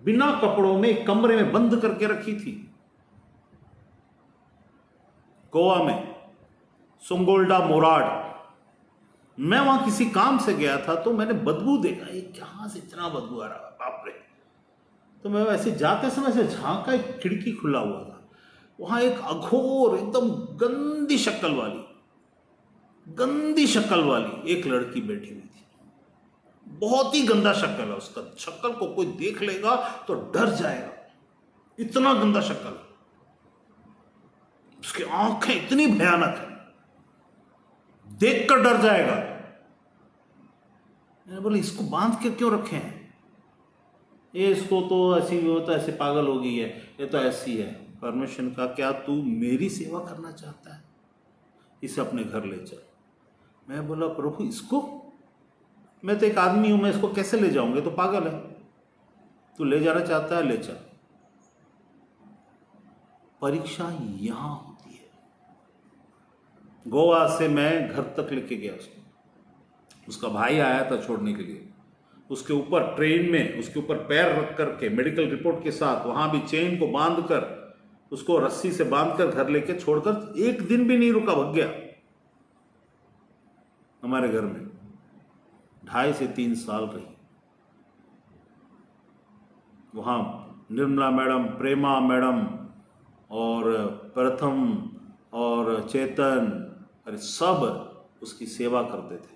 बिना कपड़ों में एक कमरे में बंद करके रखी थी। गोवा में सुंगोल्डा मोराड। मैं वहां किसी काम से गया था तो मैंने बदबू देखा। ये कहां से इतना बदबू आ रहा है, बाप रे। तो मैं वैसे जाते समय से झांका, एक खिड़की खुला हुआ था। वहां एक अघोर एकदम गंदी शक्ल वाली एक लड़की बैठी हुई थी। बहुत ही गंदा शक्ल है उसका। शक्ल को कोई देख लेगा तो डर जाएगा, इतना गंदा शक्ल। उसकी आंखें इतनी भयानक है, देखकर डर जाएगा। मैंने बोला इसको बांध के क्यों रखे हैं? ये इसको तो ऐसी होता, ऐसे पागल हो गई है, ये तो ऐसी है। परमेश्वर का, क्या तू मेरी सेवा करना चाहता है? इसे अपने घर ले चल। मैं बोला प्रभु इसको, मैं तो एक आदमी हूं, मैं इसको कैसे ले जाऊंगा? तो पागल है। तू ले जाना चाहता है, ले चल। परीक्षा यहां होती है। गोवा से मैं घर तक लेके गया उसको। उसका भाई आया था छोड़ने के लिए। उसके ऊपर ट्रेन में उसके ऊपर पैर रख करके मेडिकल रिपोर्ट के साथ वहां भी चेन को बांधकर उसको रस्सी से बांधकर घर लेके छोड़कर 1 दिन भी नहीं रुका, भग गया हमारे घर में। 2.5 से 3 साल रही वहां। निर्मला मैडम, प्रेमा मैडम और प्रथम और चेतन, अरे सब उसकी सेवा करते थे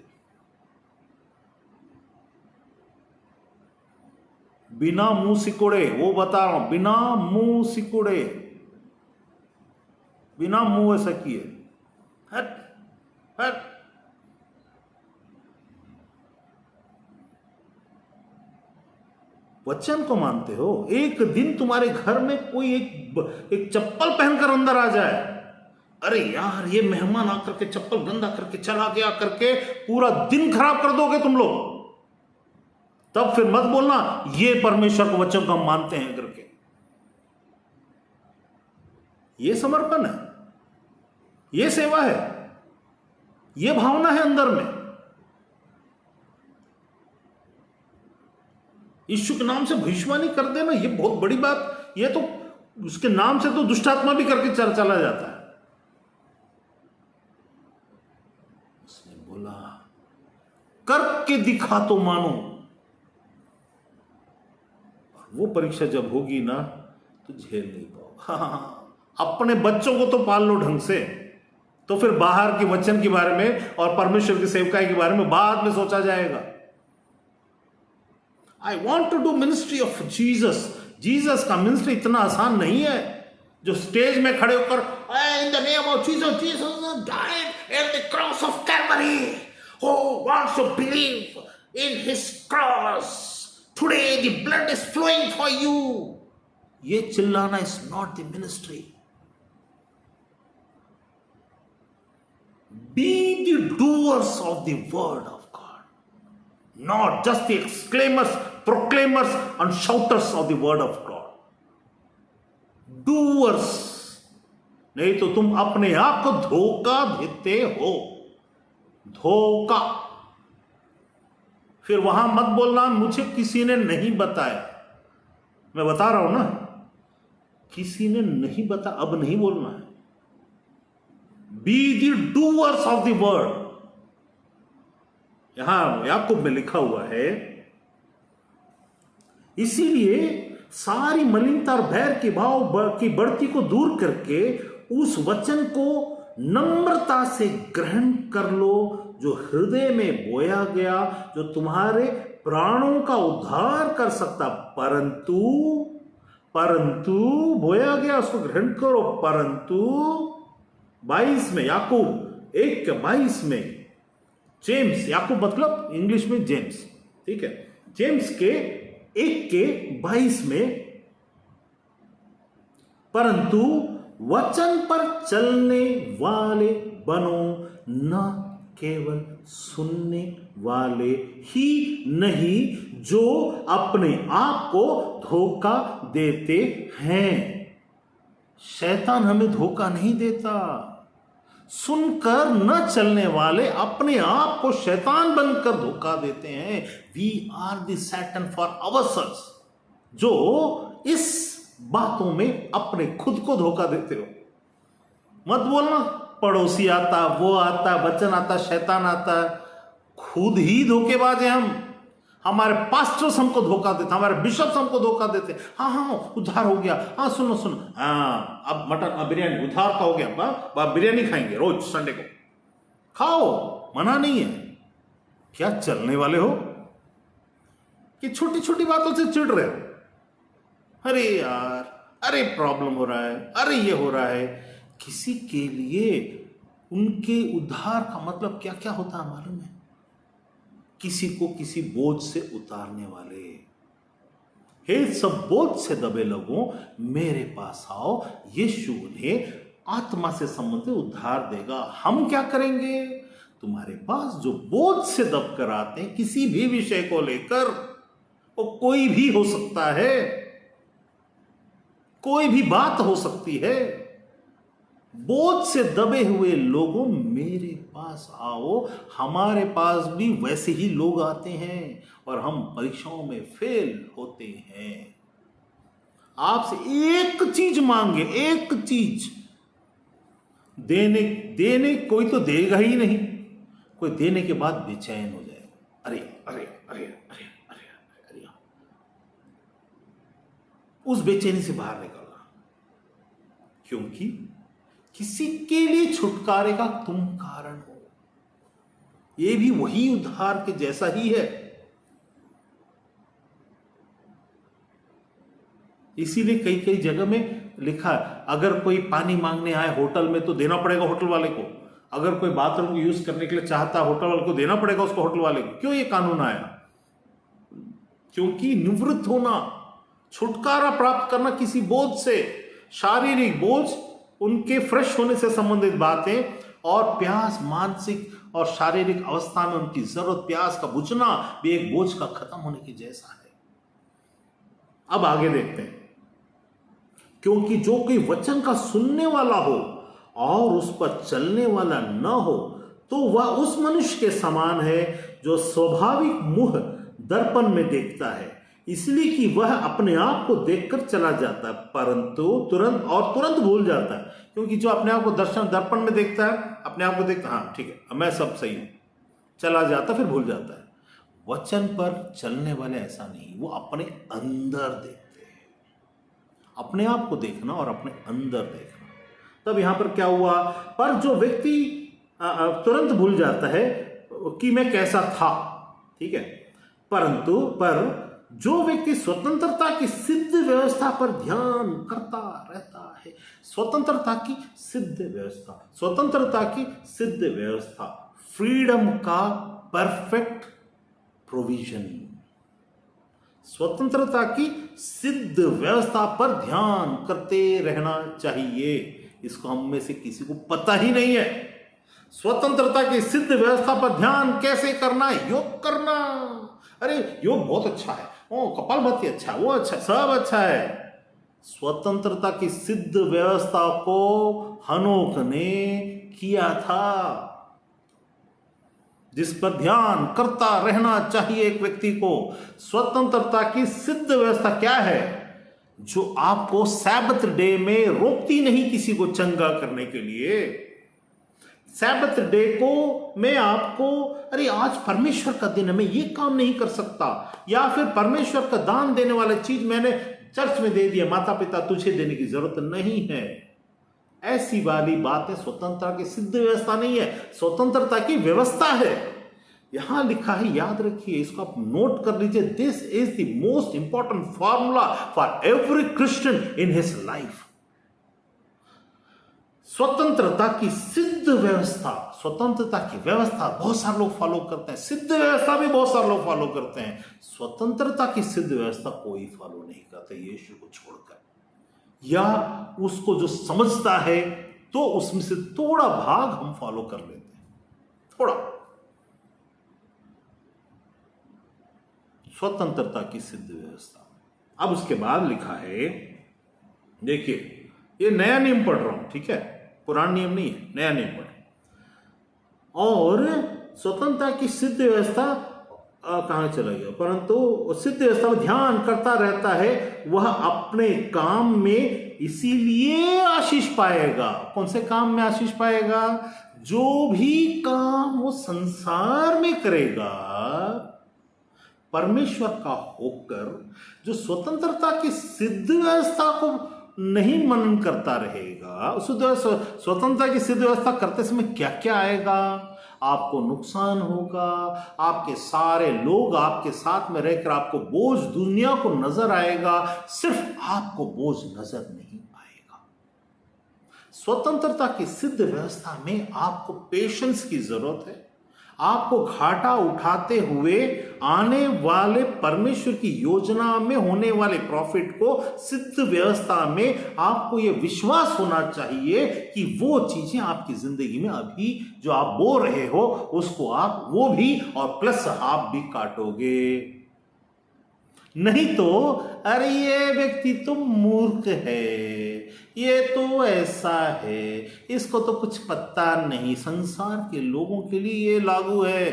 बिना मुंह सिकोड़े। वो बता रहा हूं, बिना मुंह सिकोड़े, बिना मुंह ऐसा किए। हट हट। वचन को मानते हो? एक दिन तुम्हारे घर में कोई एक चप्पल पहनकर अंदर आ जाए, अरे यार ये मेहमान आकर के चप्पल गंदा करके चला गया करके पूरा दिन खराब कर दोगे तुम लोग। तब फिर मत बोलना ये परमेश्वर को वचन को हम मानते हैं करके। ये समर्पण है। ये सेवा है, ये भावना है अंदर में। यीशु के नाम से भविष्यवाणी कर देना ये बहुत बड़ी बात। ये तो उसके नाम से तो दुष्टात्मा भी करके चला जाता है। उसने बोला करके दिखा तो मानो। वो परीक्षा जब होगी ना तो झेल नहीं पाओ। हाँ, अपने बच्चों को तो पाल लो ढंग से, तो फिर बाहर के वचन के बारे में और परमेश्वर की सेवकाई के बारे में बाद में सोचा जाएगा। I want to do ministry of Jesus. Jesus का मिनिस्ट्री इतना आसान नहीं है जो स्टेज में खड़े होकर in the name of Jesus, Jesus died at the cross of Calvary, who wants to believe in his cross, today the blood is flowing for you. ये चिल्लाना is not the ministry. Be the doers of the word of God, not just the exclaimers, proclaimers and shouters of the word of God. Doers. नहीं तो तुम अपने आप को धोखा देते हो। धोखा। फिर वहां मत बोलना मुझे किसी ने नहीं बताया। मैं बता रहा हूं ना, किसी ने नहीं बताया, अब नहीं बोलना है। Be the doers of the word. यहां याकूब में लिखा हुआ है, इसीलिए सारी मलिनता और भैर के भाव की बढ़ती को दूर करके उस वचन को नम्रता से ग्रहण कर लो जो हृदय में बोया गया, जो तुम्हारे प्राणों का उद्धार कर सकता। परंतु बोया गया, उसको ग्रहण करो। परंतु 22 में, याकूब 1:22 में, जेम्स, याकूब मतलब इंग्लिश में जेम्स, ठीक है, जेम्स के 1:22 में, परंतु वचन पर चलने वाले बनो, न केवल सुनने वाले ही नहीं जो अपने आप को धोखा देते हैं। शैतान हमें धोखा नहीं देता। सुनकर न चलने वाले अपने आप को शैतान बनकर धोखा देते हैं। We are the Satan for ourselves, जो इस बातों में अपने खुद को धोखा देते हो। मत बोलना पड़ोसी आता, वो आता, वचन आता, शैतान आता। खुद ही धोखेबाज हैं हम। हमारे पास्टर्स हमको धोखा देते, हमारे बिशप्स हमको धोखा देते। हाँ हाँ उद्धार हो गया, हाँ सुनो सुनो, हाँ अब मटन बिरयानी उद्धार का हो गया, आप बिरयानी खाएंगे रोज संडे को, खाओ, मना नहीं है। क्या चलने वाले हो कि छोटी छोटी बातों से चिढ़ रहे हो? अरे यार, अरे प्रॉब्लम हो रहा है, अरे ये हो रहा है। किसी के लिए उनके उद्धार का मतलब क्या क्या होता है मालूम है? किसी को किसी बोझ से उतारने वाले। हे सब बोझ से दबे लोगों, मेरे पास आओ, यीशु उन्हें आत्मा से संबंधित उद्धार देगा। हम क्या करेंगे? तुम्हारे पास जो बोझ से दब कर आते हैं किसी भी विषय को लेकर, वो कोई भी हो सकता है, कोई भी बात हो सकती है। बोझ से दबे हुए लोगों, मेरे पास आओ। हमारे पास भी वैसे ही लोग आते हैं और हम परीक्षाओं में फेल होते हैं। आपसे एक चीज मांगे, एक चीज देने कोई तो देगा ही नहीं, कोई देने के बाद बेचैन हो जाएगा। अरे अरे अरे अरे अरे अरे, उस बेचैनी से बाहर निकलना, क्योंकि किसी के लिए छुटकारे का तुम कारण हो। यह भी वही उद्धार के जैसा ही है। इसीलिए कई कई जगह में लिखा है, अगर कोई पानी मांगने आए होटल में तो देना पड़ेगा होटल वाले को। अगर कोई बाथरूम यूज करने के लिए चाहता है होटल वाले को देना पड़ेगा उसको, होटल वाले को। क्यों ये कानून आया? क्योंकि निवृत्त होना, छुटकारा प्राप्त करना किसी बोझ से, शारीरिक बोझ, उनके फ्रेश होने से संबंधित बातें, और प्यास, मानसिक और शारीरिक अवस्था में उनकी जरूरत, प्यास का बुझना भी एक बोझ का खत्म होने की जैसा है। अब आगे देखते हैं, क्योंकि जो कोई वचन का सुनने वाला हो और उस पर चलने वाला न हो तो वह उस मनुष्य के समान है जो स्वाभाविक मुंह दर्पण में देखता है, इसलिए कि वह अपने आप को देखकर चला जाता है परंतु तुरंत भूल जाता है। क्योंकि जो अपने आप को दर्पण में देखता है, अपने आप को देखता है, हाँ ठीक है मैं सब सही हूं, चला जाता फिर भूल जाता है। वचन पर चलने वाले ऐसा नहीं, वो अपने अंदर देखते हैं। अपने आप को देखना और अपने अंदर देखना। तब यहां पर क्या हुआ, पर जो व्यक्ति तुरंत भूल जाता है कि मैं कैसा था, ठीक है, पर जो व्यक्ति स्वतंत्रता की सिद्ध व्यवस्था पर ध्यान करता रहता है, स्वतंत्रता की सिद्ध व्यवस्था, फ्रीडम का परफेक्ट प्रोविजन, स्वतंत्रता की सिद्ध व्यवस्था पर ध्यान करते रहना चाहिए। इसको हम में से किसी को पता ही नहीं है। स्वतंत्रता की सिद्ध व्यवस्था पर ध्यान कैसे करना है? योग करना। अरे योग बहुत अच्छा है, कपालभाति अच्छा है, वो अच्छा, सब अच्छा है। स्वतंत्रता की सिद्ध व्यवस्था को हनोक ने किया था, जिस पर ध्यान करता रहना चाहिए एक व्यक्ति को। स्वतंत्रता की सिद्ध व्यवस्था क्या है? जो आपको सैबत डे में रोकती नहीं किसी को चंगा करने के लिए। सैबत डे को मैं आपको, अरे आज परमेश्वर का दिन है, मैं ये काम नहीं कर सकता, या फिर परमेश्वर का दान देने वाला चीज मैंने चर्च में दे दिया, माता पिता तुझे देने की जरूरत नहीं है, ऐसी वाली बात है। स्वतंत्रता की सिद्ध व्यवस्था नहीं है, स्वतंत्रता की व्यवस्था है। यहां लिखा है, याद रखिए, इसको आप नोट कर लीजिए। This is the most important formula for every Christian in his life. स्वतंत्रता की सिद्ध व्यवस्था, स्वतंत्रता की व्यवस्था बहुत सारे लोग फॉलो करते हैं, सिद्ध व्यवस्था भी बहुत सारे लोग फॉलो करते हैं। स्वतंत्रता की सिद्ध व्यवस्था कोई फॉलो नहीं करता यीशु को छोड़कर, या उसको जो समझता है तो उसमें से थोड़ा भाग हम फॉलो कर लेते हैं, थोड़ा। स्वतंत्रता की सिद्ध व्यवस्था। अब उसके बाद लिखा है, देखिए ये नया नियम पढ़ रहा हूं, ठीक है, पुराना नियम नहीं है, नया नियम पढ़। और स्वतंत्रता की सिद्ध व्यवस्था कहां चला गया, परंतु सिद्ध व्यवस्था में ध्यान करता रहता है, वह अपने काम में इसीलिए आशीष पाएगा। कौन से काम में आशीष पाएगा? जो भी काम वो संसार में करेगा परमेश्वर का होकर, जो स्वतंत्रता की सिद्ध व्यवस्था को नहीं मनन करता रहेगा, स्वतंत्रता की सिद्ध व्यवस्था करते समय क्या क्या आएगा? आपको नुकसान होगा, आपके सारे लोग आपके साथ में रहकर आपको बोझ दुनिया को नजर आएगा, सिर्फ आपको बोझ नजर नहीं आएगा। स्वतंत्रता की सिद्ध व्यवस्था में आपको पेशेंस की जरूरत है। आपको घाटा उठाते हुए आने वाले परमेश्वर की योजना में होने वाले प्रॉफिट को सिद्ध व्यवस्था में आपको यह विश्वास होना चाहिए कि वो चीजें आपकी जिंदगी में अभी जो आप बो रहे हो उसको आप वो भी और प्लस आप भी काटोगे। नहीं तो अरे ये व्यक्ति तो मूर्ख है, ये तो ऐसा है, इसको तो कुछ पता नहीं। संसार के लोगों के लिए ये लागू है,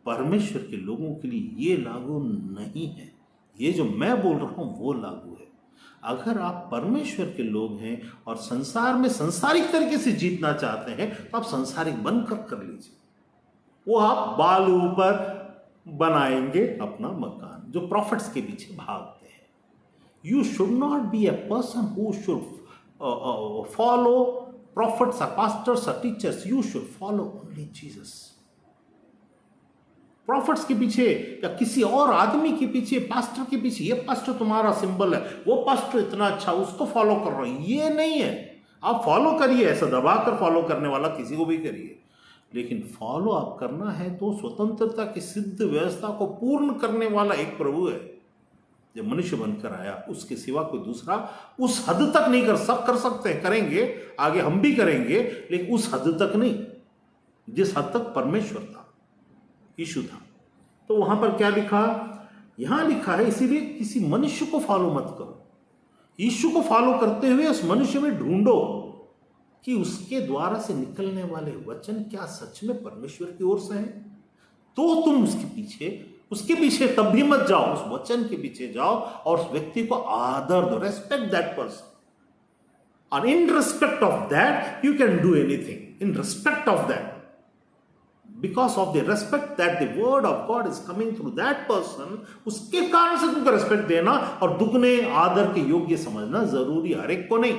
परमेश्वर के लोगों के लिए ये लागू नहीं है। ये जो मैं बोल रहा हूं वो लागू है। अगर आप परमेश्वर के लोग हैं और संसार में संसारिक तरीके से जीतना चाहते हैं तो आप संसारिक बनकर कर लीजिए। वो आप बालू पर बनाएंगे अपना मकान, जो प्रॉफिट्स के पीछे भागते हैं। You should not be a person who should follow prophets or pastors or teachers. You should follow only Jesus. Profits के पीछे या किसी और आदमी के पीछे, पास्टर के पीछे, ये पास्टर तुम्हारा सिंबल है, वो पास्टर इतना अच्छा, उसको फॉलो कर रहे हो, ये नहीं है। आप फॉलो करिए, ऐसा दबाकर फॉलो करने वाला किसी को भी करिए, लेकिन फॉलो आप करना है तो स्वतंत्रता की सिद्ध व्यवस्था को पूर्ण करने वाला एक प्रभु है जो मनुष्य बनकर आया। उसके सिवा कोई दूसरा उस हद तक नहीं सब कर सकते हैं, करेंगे, आगे हम भी करेंगे, लेकिन उस हद तक नहीं जिस हद तक परमेश्वर था, यीशु था। तो वहां पर क्या लिखा? यहां लिखा है, इसीलिए किसी मनुष्य को फॉलो मत करो, यीशु को फॉलो करते हुए उस मनुष्य में ढूंढो कि उसके द्वारा से निकलने वाले वचन क्या सच में परमेश्वर की ओर से हैं, तो तुम उसके पीछे तब भी मत जाओ, उस वचन के पीछे जाओ और उस व्यक्ति को आदर दो, रेस्पेक्ट दैट पर्सन, और in respect of that you can do anything, in respect of that, because of the respect that the word of God is coming through that person, उसके कारण से तुमको रेस्पेक्ट देना और दुगने आदर के योग्य समझना जरूरी। हर एक को नहीं,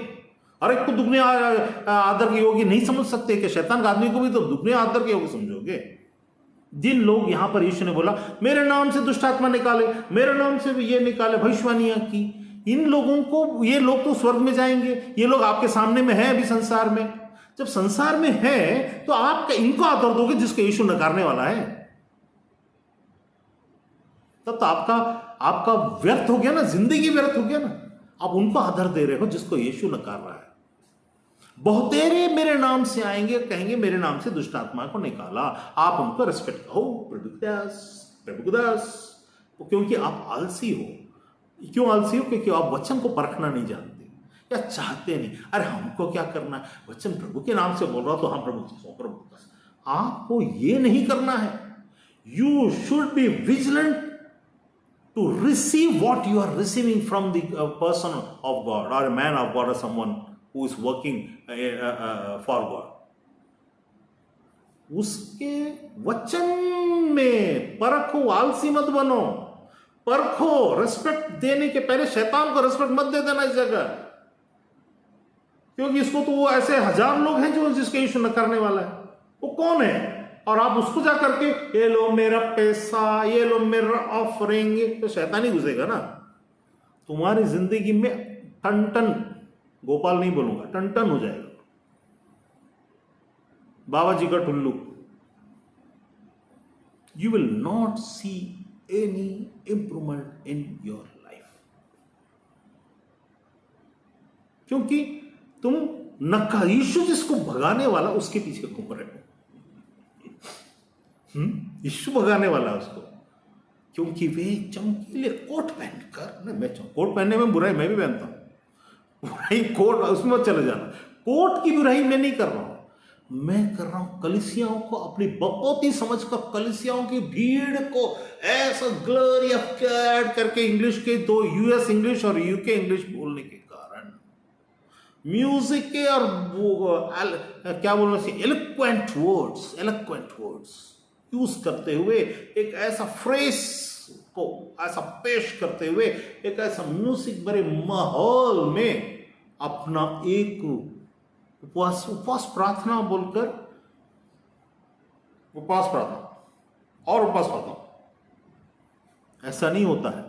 हर एक को दुगने आदर के योग्य नहीं समझ सकते कि शैतान का आदमी को भी तो दुगने आदर के योग्य समझोगे। जिन लोग यहां पर यीशु ने बोला मेरे नाम से दुष्ट आत्मा निकाले, मेरे नाम से ये निकाले, भविष्यवाणियां की, इन लोगों को, ये लोग तो स्वर्ग में जाएंगे, ये लोग आपके सामने में है अभी संसार में। जब संसार में है तो आप इनको आदर दोगे जिसको यीशु नकारने वाला है, तब तो आपका व्यर्थ हो गया ना, जिंदगी व्यर्थ हो गया ना। आप उनको आदर दे रहे हो जिसको यीशु नकार रहा है। बहुतेरे मेरे नाम से आएंगे, कहेंगे मेरे नाम से दुष्ट आत्मा को निकाला, आप उनको रेस्पेक्ट करो, प्रभु दास, क्योंकि आप आलसी हो। क्यों आलसी हो? क्योंकि आप वचन को परखना नहीं जानते या चाहते नहीं। अरे हमको क्या करना है, वचन प्रभु के नाम से बोल रहा तो हम प्रभु। आपको ये नहीं करना है। You should be vigilant to receive what you are receiving from the person of God और मैन ऑफ गॉड और someone who is working for God. उसके वचन में परखो, आलसी मत बनो, परखो। रेस्पेक्ट देने के पहले शैतान को रेस्पेक्ट मत दे देना इस जगह, क्योंकि इसको तो वो ऐसे हजार लोग हैं जो जिसके यीशु न करने वाला है, वो कौन है? और आप उसको जा करके ये लो मेरा पैसा, ये लो मेरा ऑफरिंग, तो शैतान ही घुसेगा ना तुम्हारी जिंदगी में। टन टन, गोपाल नहीं बोलूंगा, टन टन हो जाएगा बाबा जी का Tullu. You will not see any improvement in your life, क्योंकि तुम नक्का यीशु जिसको भगाने वाला उसके पीछे घूम रहे हो। यीशु भगाने वाला उसको, क्योंकि वे चमकीले कोट पहनकर, मैं कोट पहनने में बुराई मैं भी पहनता हूं, बुराई कोट उसमें मत चले जाना, कोट की बुराई मैं नहीं कर रहा हूं, मैं कर रहा हूं कलीसियाओं को अपनी बकौती समझकर, कलीसियाओं की भीड़ को ऐसा ग्लोरी ऑफ गॉड करके इंग्लिश के दो यूएस इंग्लिश और यूके इंग्लिश बोलने के कारण, म्यूजिक के और क्या बोलना चाहिए, एलोक्वेंट वर्ड्स यूज करते हुए, एक ऐसा फ्रेज को ऐसा पेश करते हुए, एक ऐसा म्यूजिक भरे माहौल में अपना एक उपवास प्रार्थना बोलकर, उपवास प्रार्थना, ऐसा नहीं होता है।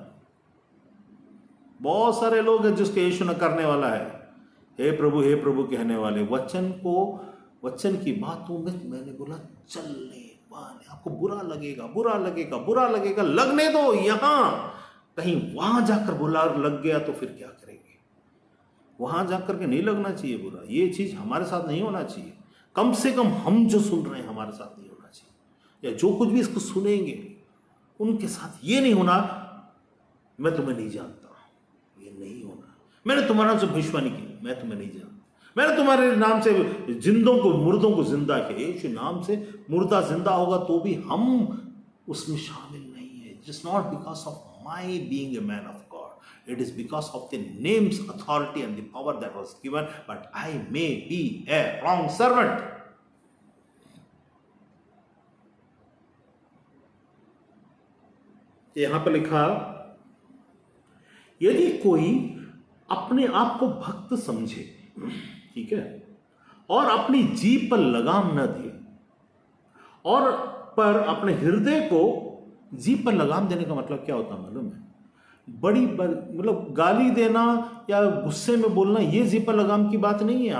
बहुत सारे लोग हैं जिसके यीशु न करने वाला है, हे प्रभु कहने वाले, वचन की बातों में मैंने बोला चलने वाले, आपको बुरा लगेगा, लगने दो। यहां कहीं वहां जाकर बुरा लग गया तो फिर क्या करेंगे? वहां जाकर के नहीं लगना चाहिए बुरा, ये चीज हमारे साथ नहीं होना चाहिए। कम से कम हम जो सुन रहे हैं हमारे साथ नहीं होना चाहिए, या जो कुछ भी इसको सुनेंगे उनके साथ ये नहीं होना, मैं तुम्हें नहीं जानता, ये नहीं होना। मैंने तुम्हारे नाम से भविष्यवाणी की, मैं तुम्हें नहीं जानता। मैंने तुम्हारे नाम से मुर्दों को जिंदा किया। यीशु नाम से मुर्दा जिंदा होगा तो भी हम उसमें शामिल नहीं है। It's not because of my being a man of God, it is because of the name's authority and the power that was given, but I may be a wrong servant. यहां पर लिखा, यदि कोई अपने आप को भक्त समझे, ठीक है, और अपनी जीभ पर लगाम न दे, और पर अपने हृदय को, जीभ पर लगाम देने का मतलब क्या होता है मालूम है? मतलब गाली देना या गुस्से में बोलना, ये जीभ पर लगाम की बात नहीं है।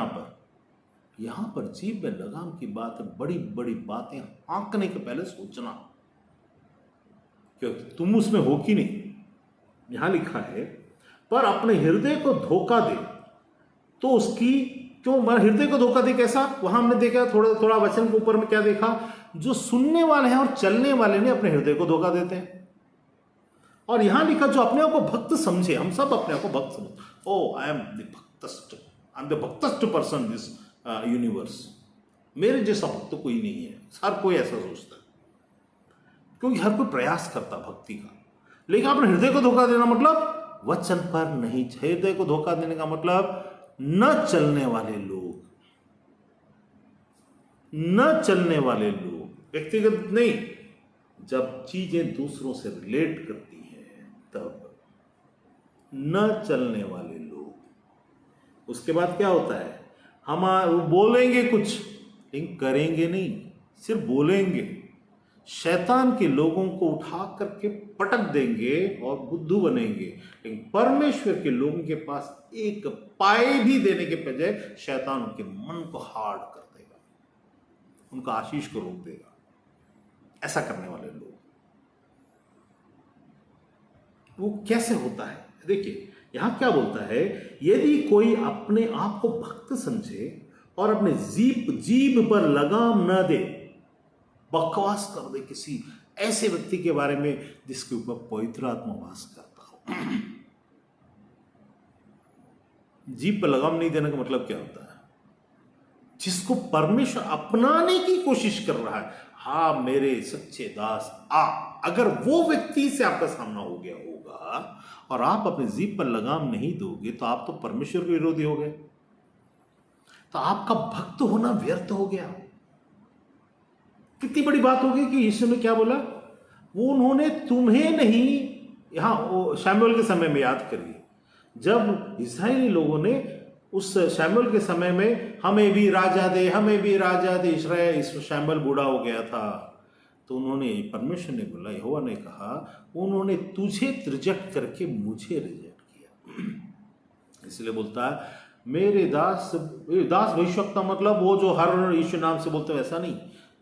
यहां पर जीभ पर लगाम की बात है बड़ी बड़ी बातें आंकने के पहले सोचना, क्योंकि तुम उसमें हो कि नहीं। यहां लिखा है पर अपने हृदय को धोखा दे, तो उसकी क्यों हृदय को धोखा दे? कैसा? वहां हमने देखा थोड़ा वचन के ऊपर में क्या देखा, जो सुनने वाले हैं और चलने वाले ने अपने हृदय को धोखा देते हैं। और यहां लिखा जो अपने आप को भक्त समझे, हम सब अपने आप को भक्त समझे, ओ आई एम द भक्तस्ट पर्सन दिस यूनिवर्स, मेरे जैसा भक्त तो कोई नहीं है। हर कोई ऐसा सोचता है, क्योंकि हर कोई प्रयास करता भक्ति का। लेकिन अपने हृदय को धोखा देना मतलब वचन पर नहीं। हृदय को धोखा देने का मतलब न चलने वाले लोग, न चलने वाले लोग, व्यक्तिगत नहीं, जब चीजें दूसरों से रिलेट करती हैं तब न चलने वाले लोग। उसके बाद क्या होता है, हम वो बोलेंगे कुछ लेकिन करेंगे नहीं, सिर्फ बोलेंगे। शैतान के लोगों को उठा करके पटक देंगे और बुद्धू बनेंगे, लेकिन परमेश्वर के लोगों के पास एक पाए भी देने के बजाय शैतान उनके मन को हार्ड कर देगा, उनका आशीष को रोक देगा। ऐसा करने वाले लोग, वो कैसे होता है? देखिए यहां क्या बोलता है, यदि कोई अपने आप को भक्त समझे और अपने जीभ पर लगाम न दे, बकवास कर दे किसी ऐसे व्यक्ति के बारे में जिसके ऊपर पवित्र आत्मा वास करता हो। जीभ पर लगाम नहीं देने का मतलब क्या होता है? जिसको परमेश्वर अपनाने की कोशिश कर रहा है, हाँ मेरे सच्चे दास आ, अगर वो व्यक्ति से आपका सामना हो गया होगा और आप अपने जीभ पर लगाम नहीं दोगे तो आप तो परमेश्वर के विरोधी हो गए, तो आपका भक्त होना व्यर्थ हो गया। कितनी बड़ी बात होगी कि यीशु ने क्या बोला, वो उन्होंने तुम्हें नहीं, यहां शमूएल के समय में याद करिए, जब इस्राएली लोगों ने उस शमूएल के समय में हमें भी राजा दे, हमें भी राजा दे, इस्राएल शमूएल बूढ़ा हो गया था, तो उन्होंने, परमेश्वर ने बोला, यहोवा ने कहा, उन्होंने तुझे रिजेक्ट करके मुझे रिजेक्ट किया। इसलिए बोलता है मेरे दास भविष्यवक्ता, मतलब वो जो हर यीशु नाम से बोलते हैं वैसा नहीं,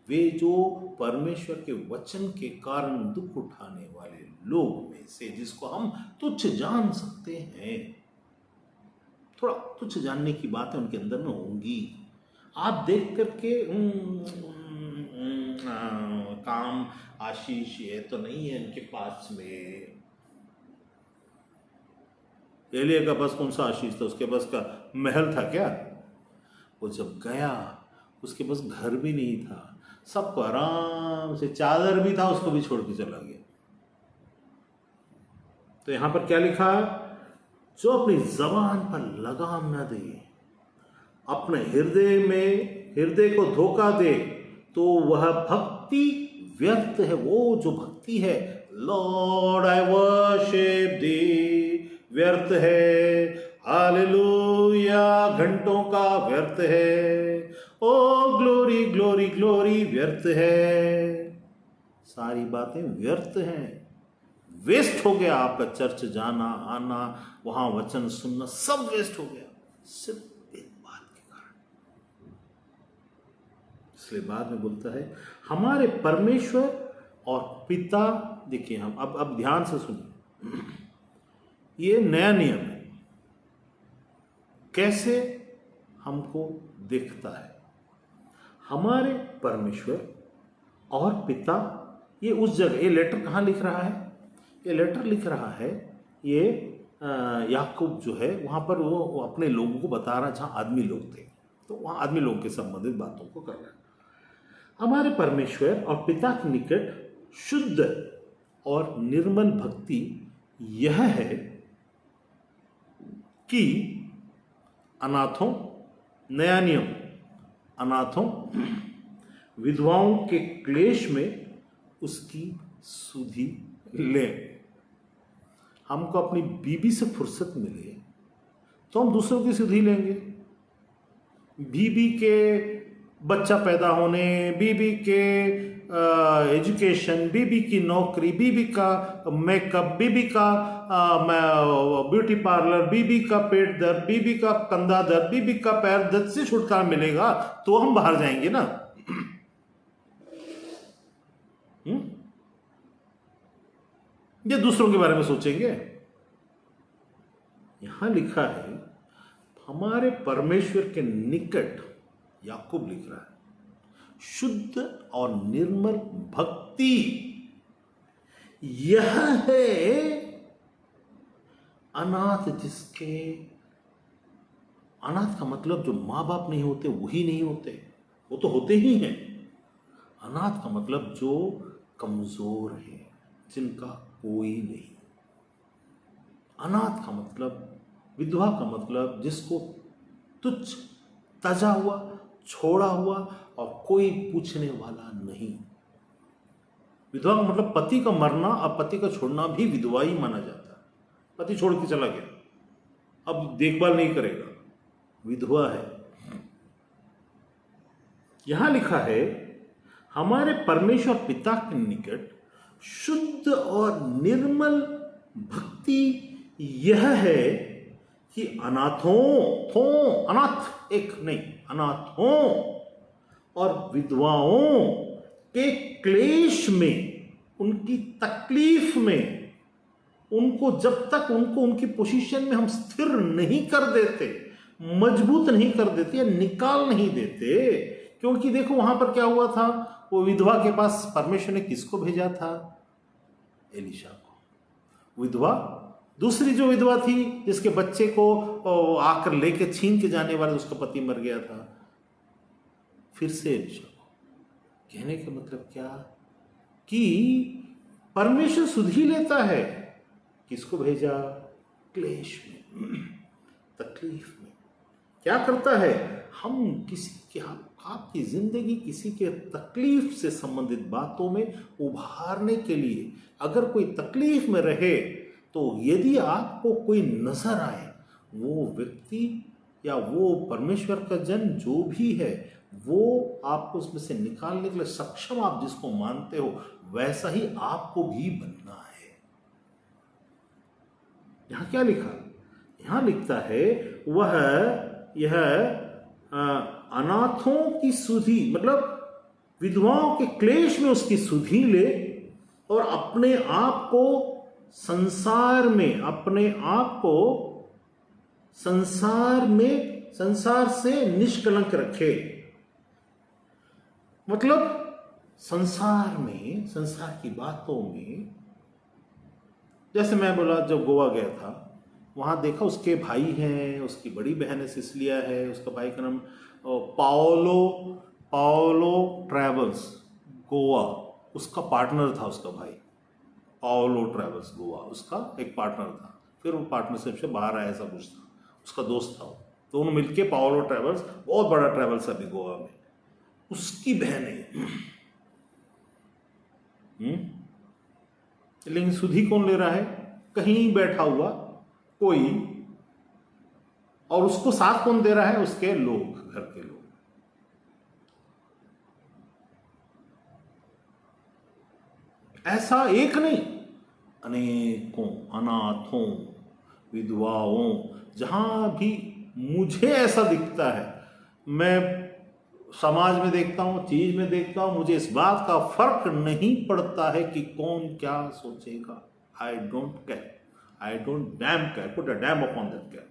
वे जो परमेश्वर के वचन के कारण दुख उठाने वाले लोग में से, जिसको हम तुच्छ जान सकते हैं, थोड़ा तुच्छ जानने की बातें उनके अंदर में होंगी। आप देख करके काम आशीष ये तो नहीं है इनके पास में। एलिया का पास कौन सा आशीष था? उसके पास का महल था क्या? वो जब गया उसके पास घर भी नहीं था, सबको आराम से, चादर भी था उसको भी छोड़ के चला गया। तो यहां पर क्या लिखा? जो अपनी जबान पर लगाम न दे, अपने हृदय को धोखा दे, तो वह भक्ति व्यर्थ है। वो जो भक्ति है, लॉर्ड आई वर्शिप दी, व्यर्थ है। हालेलुया घंटों का व्यर्थ है। ओ ग्लोरी ग्लोरी ग्लोरी व्यर्थ है। सारी बातें व्यर्थ हैं, वेस्ट हो गया। आपका चर्च जाना आना, वहां वचन सुनना, सब वेस्ट हो गया, सिर्फ एक बात के कारण। इसलिए बाद में बोलता है हमारे परमेश्वर और पिता। देखिए हम अब ध्यान से सुनिए, ये नया नियम है, कैसे हमको दिखता है। हमारे परमेश्वर और पिता, ये उस जगह, ये लेटर कहाँ लिख रहा है? ये लेटर लिख रहा है, ये याकूब जो है वहाँ पर वो अपने लोगों को बता रहा है जहाँ आदमी लोग थे, तो वहाँ आदमी लोगों के संबंधित बातों को कर रहा है। हमारे परमेश्वर और पिता के निकट शुद्ध और निर्मल भक्ति यह है कि अनाथों, नया नियम, अनाथों विधवाओं के क्लेश में उसकी सुधि ले। हमको अपनी बीबी से फुर्सत मिले तो हम दूसरों की सुधि लेंगे। बीबी के बच्चा पैदा होने, बीबी के एजुकेशन, बीबी की नौकरी, बीबी का मेकअप, बीबी का ब्यूटी पार्लर, बीबी का पेट दर्द, बीबी का कंधा दर्द, बीबी का पैर दर्द से छुटकारा मिलेगा तो हम बाहर जाएंगे ना। ये दूसरों के बारे में सोचेंगे। यहां लिखा है हमारे परमेश्वर के निकट, याकूब लिख रहा है, शुद्ध और निर्मल भक्ति यह है अनाथ जिसके अनाथ का मतलब जो माँ बाप नहीं होते वही नहीं होते, वो तो होते ही हैं। अनाथ का मतलब जो कमजोर है, जिनका कोई नहीं। अनाथ का मतलब, विधवा का मतलब जिसको तुच्छ, तजा हुआ, छोड़ा हुआ और कोई पूछने वाला नहीं। विधवा का मतलब पति का मरना और पति का छोड़ना भी विधवा ही माना जाता है। पति छोड़ के चला गया, अब देखभाल नहीं करेगा, विधवा है। यहां लिखा है, हमारे परमेश्वर पिता के निकट शुद्ध और निर्मल भक्ति यह है कि अनाथ एक नहीं, अनाथों और विधवाओं के क्लेश में, उनकी तकलीफ में, उनको जब तक उनको उनकी पोजीशन में हम स्थिर नहीं कर देते, मजबूत नहीं कर देते या निकाल नहीं देते। क्योंकि देखो वहां पर क्या हुआ था, वो विधवा के पास परमेश्वर ने किसको भेजा था? एलीशा को। विधवा, दूसरी जो विधवा थी जिसके बच्चे को आकर लेके छीन के जाने वाले, उसका पति मर गया था, फिर से एलीशा को। कहने का मतलब क्या कि परमेश्वर सुध ही लेता है। किसको भेजा? क्लेश में, तकलीफ में। क्या करता है? हम किसी के, आपकी जिंदगी किसी के तकलीफ से संबंधित बातों में उभारने के लिए, अगर कोई तकलीफ में रहे, तो यदि आपको कोई नजर आए, वो व्यक्ति या वो परमेश्वर का जन जो भी है, वो आपको उसमें से निकालने के लिए सक्षम, आप जिसको मानते हो, वैसा ही आपको भी बनना है। यहां क्या लिखा? यहां लिखता है, वह यह अनाथों की सुधि, मतलब विधवाओं के क्लेश में उसकी सुधि ले, और अपने आप को संसार में, अपने आप को संसार से निष्कलंक रखे। मतलब संसार में, संसार की बातों में, जैसे मैं बोला, जब गोवा गया था, वहाँ देखा उसके भाई हैं, उसकी बड़ी बहन है सिसिलिया है, उसका भाई का नाम पाओलो ट्रैवल्स गोवा, उसका पार्टनर था, उसका भाई पाओलो ट्रैवल्स गोवा उसका एक पार्टनर था। फिर वो पार्टनरशिप से बाहर आया, ऐसा कुछ था, उसका दोस्त था वो। दोनों मिलके पाओलो ट्रैवल्स, बहुत बड़ा ट्रैवल्स है अभी गोवा में, उसकी बहन है। लेकिन सुधि कौन ले रहा है? कहीं बैठा हुआ कोई, और उसको साथ कौन दे रहा है? उसके लोग, घर के लोग। ऐसा एक नहीं, अनेकों अनाथों, विधवाओं, जहां भी मुझे ऐसा दिखता है, मैं समाज में देखता हूं, चीज में देखता हूं, मुझे इस बात का फर्क नहीं पड़ता है कि कौन क्या सोचेगा। I don't care, I don't dam care, put a dam upon that care.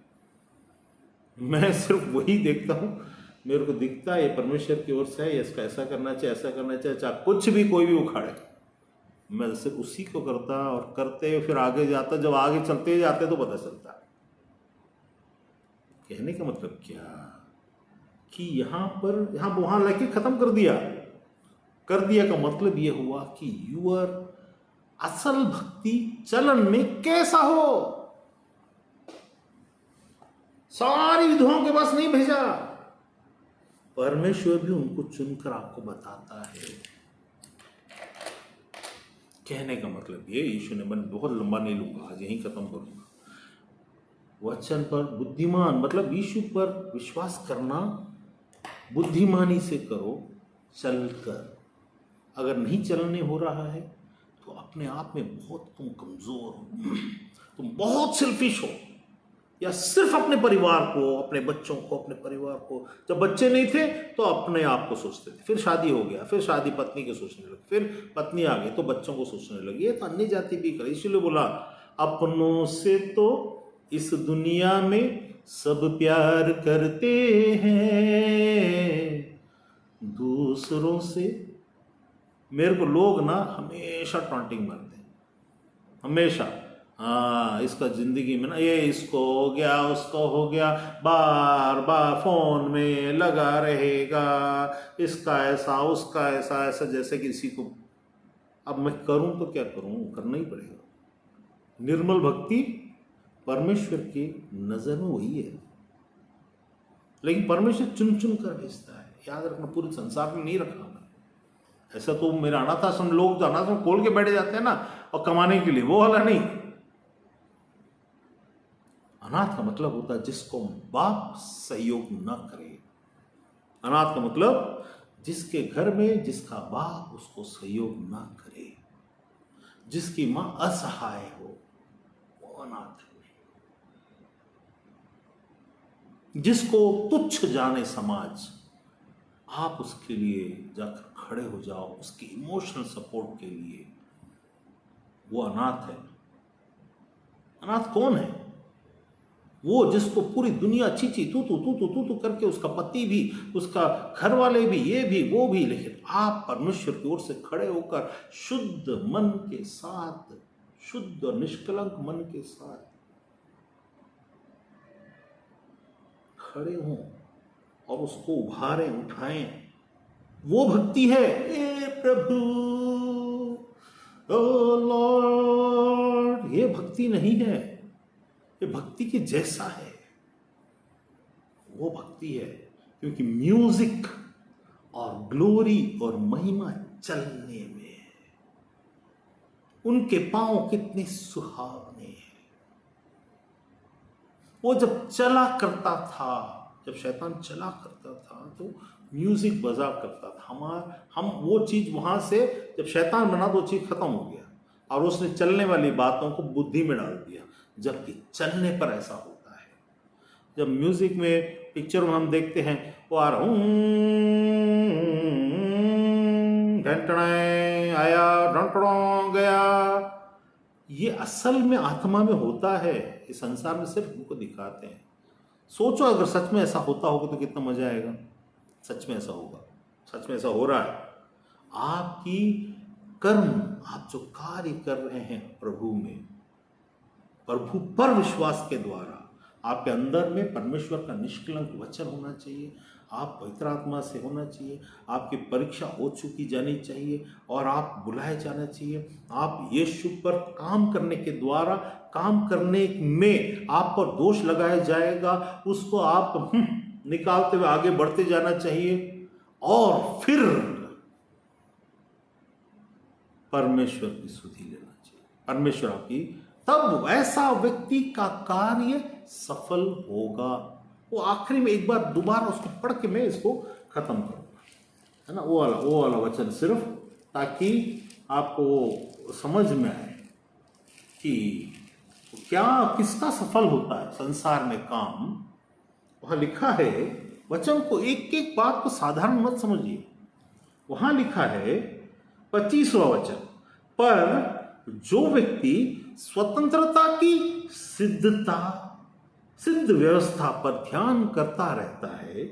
मैं सिर्फ वही देखता हूं, मेरे को दिखता है ये परमेश्वर की ओर से है, इसका ऐसा करना चाहिए, ऐसा करना चाहिए, चाहे कुछ भी कोई भी उखाड़े, मैं सिर्फ उसी को करता और करते फिर आगे जाता। जब आगे चलते जाते तो पता चलता। कहने का मतलब क्या कि यहां पर, यहां वहां लेके खत्म कर दिया का मतलब यह हुआ कि यूर असल भक्ति चलन में कैसा हो। सारी विधवाओं के पास नहीं भेजा, परमेश्वर भी उनको चुनकर आपको बताता है। कहने का मतलब ये, यीशु ने, मैं बहुत लंबा नहीं लूंगा, आज यहीं खत्म करूंगा। वचन पर बुद्धिमान, मतलब यीशु पर विश्वास करना बुद्धिमानी से करो, चलकर। अगर नहीं चलने हो रहा है तो अपने आप में बहुत तुम कमजोर हो, तुम बहुत सेल्फिश हो, या सिर्फ अपने परिवार को, अपने बच्चों को, अपने परिवार को। जब बच्चे नहीं थे तो अपने आप को सोचते थे, फिर शादी हो गया, फिर शादी पत्नी को सोचने लगे, फिर पत्नी आ गई तो बच्चों को सोचने लगी। ये तो अन्य जाति भी करे, इसलिए बोला अपनों से तो इस दुनिया में सब प्यार करते हैं, दूसरों से। मेरे को लोग ना हमेशा टॉन्टिंग मारते हैं, हमेशा। हाँ, इसका जिंदगी में ना ये इसको हो गया उसको हो गया, बार बार फोन में लगा रहेगा, इसका ऐसा उसका ऐसा, ऐसा जैसे किसी को। अब मैं करूं तो क्या करूं, करना ही पड़ेगा। निर्मल भक्ति परमेश्वर की नजर में वही है, लेकिन परमेश्वर चुन चुन कर भेजता है। याद रखना, पूरे संसार में नहीं रखा मैं। ऐसा तो मेरा अनाथाश्रम, लोग तो अनाथाश्रम खोल के बैठे जाते हैं ना और कमाने के लिए, वो वाला नहीं। अनाथ का मतलब होता है जिसको बाप सहयोग न करे। अनाथ का मतलब जिसके घर में जिसका बाप उसको सहयोग न करे, जिसकी मां असहाय हो, वो अनाथ है। जिसको तुच्छ जाने समाज, आप उसके लिए जाकर खड़े हो जाओ, उसकी इमोशनल सपोर्ट के लिए, वो अनाथ है। अनाथ कौन है? वो जिसको पूरी दुनिया चीची तू तू तू तू तू तू करके, उसका पति भी, उसका घर वाले भी, ये भी वो भी, लेकिन आप परमेश्वर की ओर से खड़े होकर शुद्ध मन के साथ, शुद्ध और निष्कलंक मन के साथ खड़े हों और उसको उभारें, उठाएं, वो भक्ति है। ए प्रभु, ओ लॉर्ड, ये भक्ति नहीं है, ये भक्ति के जैसा है, वो भक्ति है। क्योंकि म्यूजिक और ग्लोरी और महिमा चलने में है। उनके पांव कितने सुहावने हैं। वो जब चला करता था, जब शैतान चला करता था तो म्यूजिक बजा करता था। हम वो चीज वहां से, जब शैतान बना तो वो चीज खत्म हो गया और उसने चलने वाली बातों को बुद्धि में डाल दिया। जबकि चलने पर ऐसा होता है। जब म्यूजिक में, पिक्चर में हम देखते हैं वो आ रहा आया ढंटड़ों गया, ये असल में आत्मा में होता है। इस संसार में सिर्फ उनको दिखाते हैं। सोचो अगर सच में ऐसा होता होगा तो कितना मजा आएगा। सच में ऐसा होगा, सच में ऐसा हो रहा है। आपकी कर्म, आप जो कार्य कर रहे हैं प्रभु में, प्रभु पर विश्वास के द्वारा, आपके अंदर में परमेश्वर का निष्कलंक वचन होना चाहिए, आप पवित्र आत्मा से होना चाहिए, आपकी परीक्षा हो चुकी जानी चाहिए और आप बुलाए जाना चाहिए। आप यीशु पर काम करने के द्वारा, काम करने में आप पर दोष लगाया जाएगा, उसको आप निकालते हुए आगे बढ़ते जाना चाहिए और फिर परमेश्वर की सुधि लेना चाहिए। परमेश्वर आपकी, तब ऐसा व्यक्ति का कार्य सफल होगा। वो आखिरी में एक बार दोबारा उसको पढ़ के मैं इसको खत्म करूंगा, है ना, वो वाला वचन, सिर्फ ताकि आपको समझ में आए कि क्या, किसका सफल होता है संसार में काम। वहां लिखा है, वचन को एक एक बात को साधारण मत समझिए। वहां लिखा है 25वां वचन, पर जो व्यक्ति स्वतंत्रता की सिद्ध व्यवस्था पर ध्यान करता रहता है,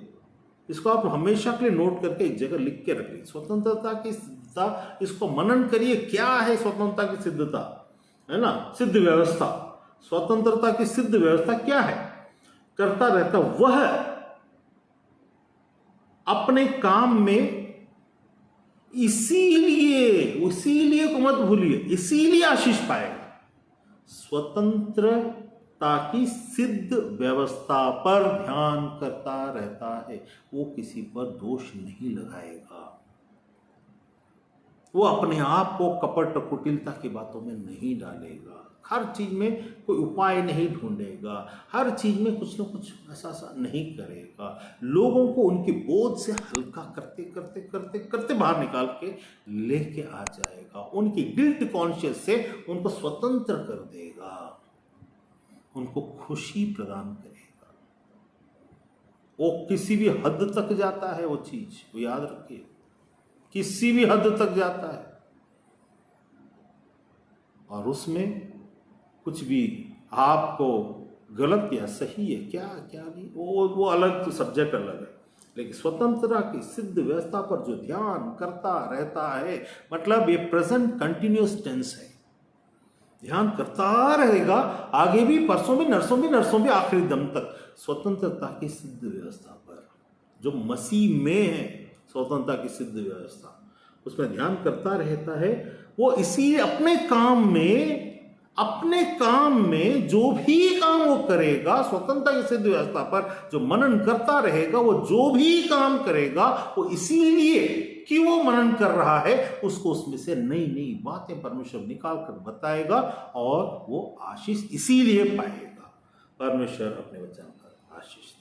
इसको आप हमेशा के लिए नोट करके एक जगह लिख के रखिए। स्वतंत्रता की सिद्धता, इसको मनन करिए, क्या है स्वतंत्रता की सिद्धता, है ना, सिद्ध व्यवस्था। स्वतंत्रता की सिद्ध व्यवस्था क्या है? करता रहता वह अपने काम में, इसीलिए को मत भूलिए, इसीलिए आशीष पाएगा। स्वतंत्रता की सिद्ध व्यवस्था पर ध्यान करता रहता है, वो किसी पर दोष नहीं लगाएगा, वो अपने आप को कपट कुटिलता की बातों में नहीं डालेगा, हर चीज में कोई उपाय नहीं ढूंढेगा, हर चीज में कुछ ना कुछ ऐसा नहीं करेगा। लोगों को उनकी बोझ से हल्का करते करते करते करते बाहर निकाल के लेके आ जाएगा, उनकी गिल्ट कॉन्शियस से उनको स्वतंत्र कर देगा, उनको खुशी प्रदान करेगा। वो किसी भी हद तक जाता है, वो चीज, वो याद रखिए, किसी भी हद तक जाता है। और उसमें कुछ भी आपको गलत या सही है, क्या क्या नहीं, वो अलग, तो सब्जेक्ट अलग है। लेकिन स्वतंत्रता की सिद्ध व्यवस्था पर जो ध्यान करता रहता है, मतलब ये प्रेजेंट कंटिन्यूअस टेंस है। ध्यान करता रहेगा आगे भी, परसों भी, नरसों भी, आखिरी दम तक स्वतंत्रता की सिद्ध व्यवस्था पर, जो मसीह में है स्वतंत्रता की सिद्ध व्यवस्था, उसमें ध्यान करता रहता है। वो इसी अपने काम में जो भी काम वो करेगा स्वतंत्रता की सिद्ध व्यवस्था पर जो मनन करता रहेगा, वो जो भी काम करेगा वो इसीलिए कि वो मनन कर रहा है, उसको उसमें से नई नई बातें परमेश्वर निकाल कर बताएगा और वो आशीष इसीलिए पाएगा। परमेश्वर अपने वचन पर आशीष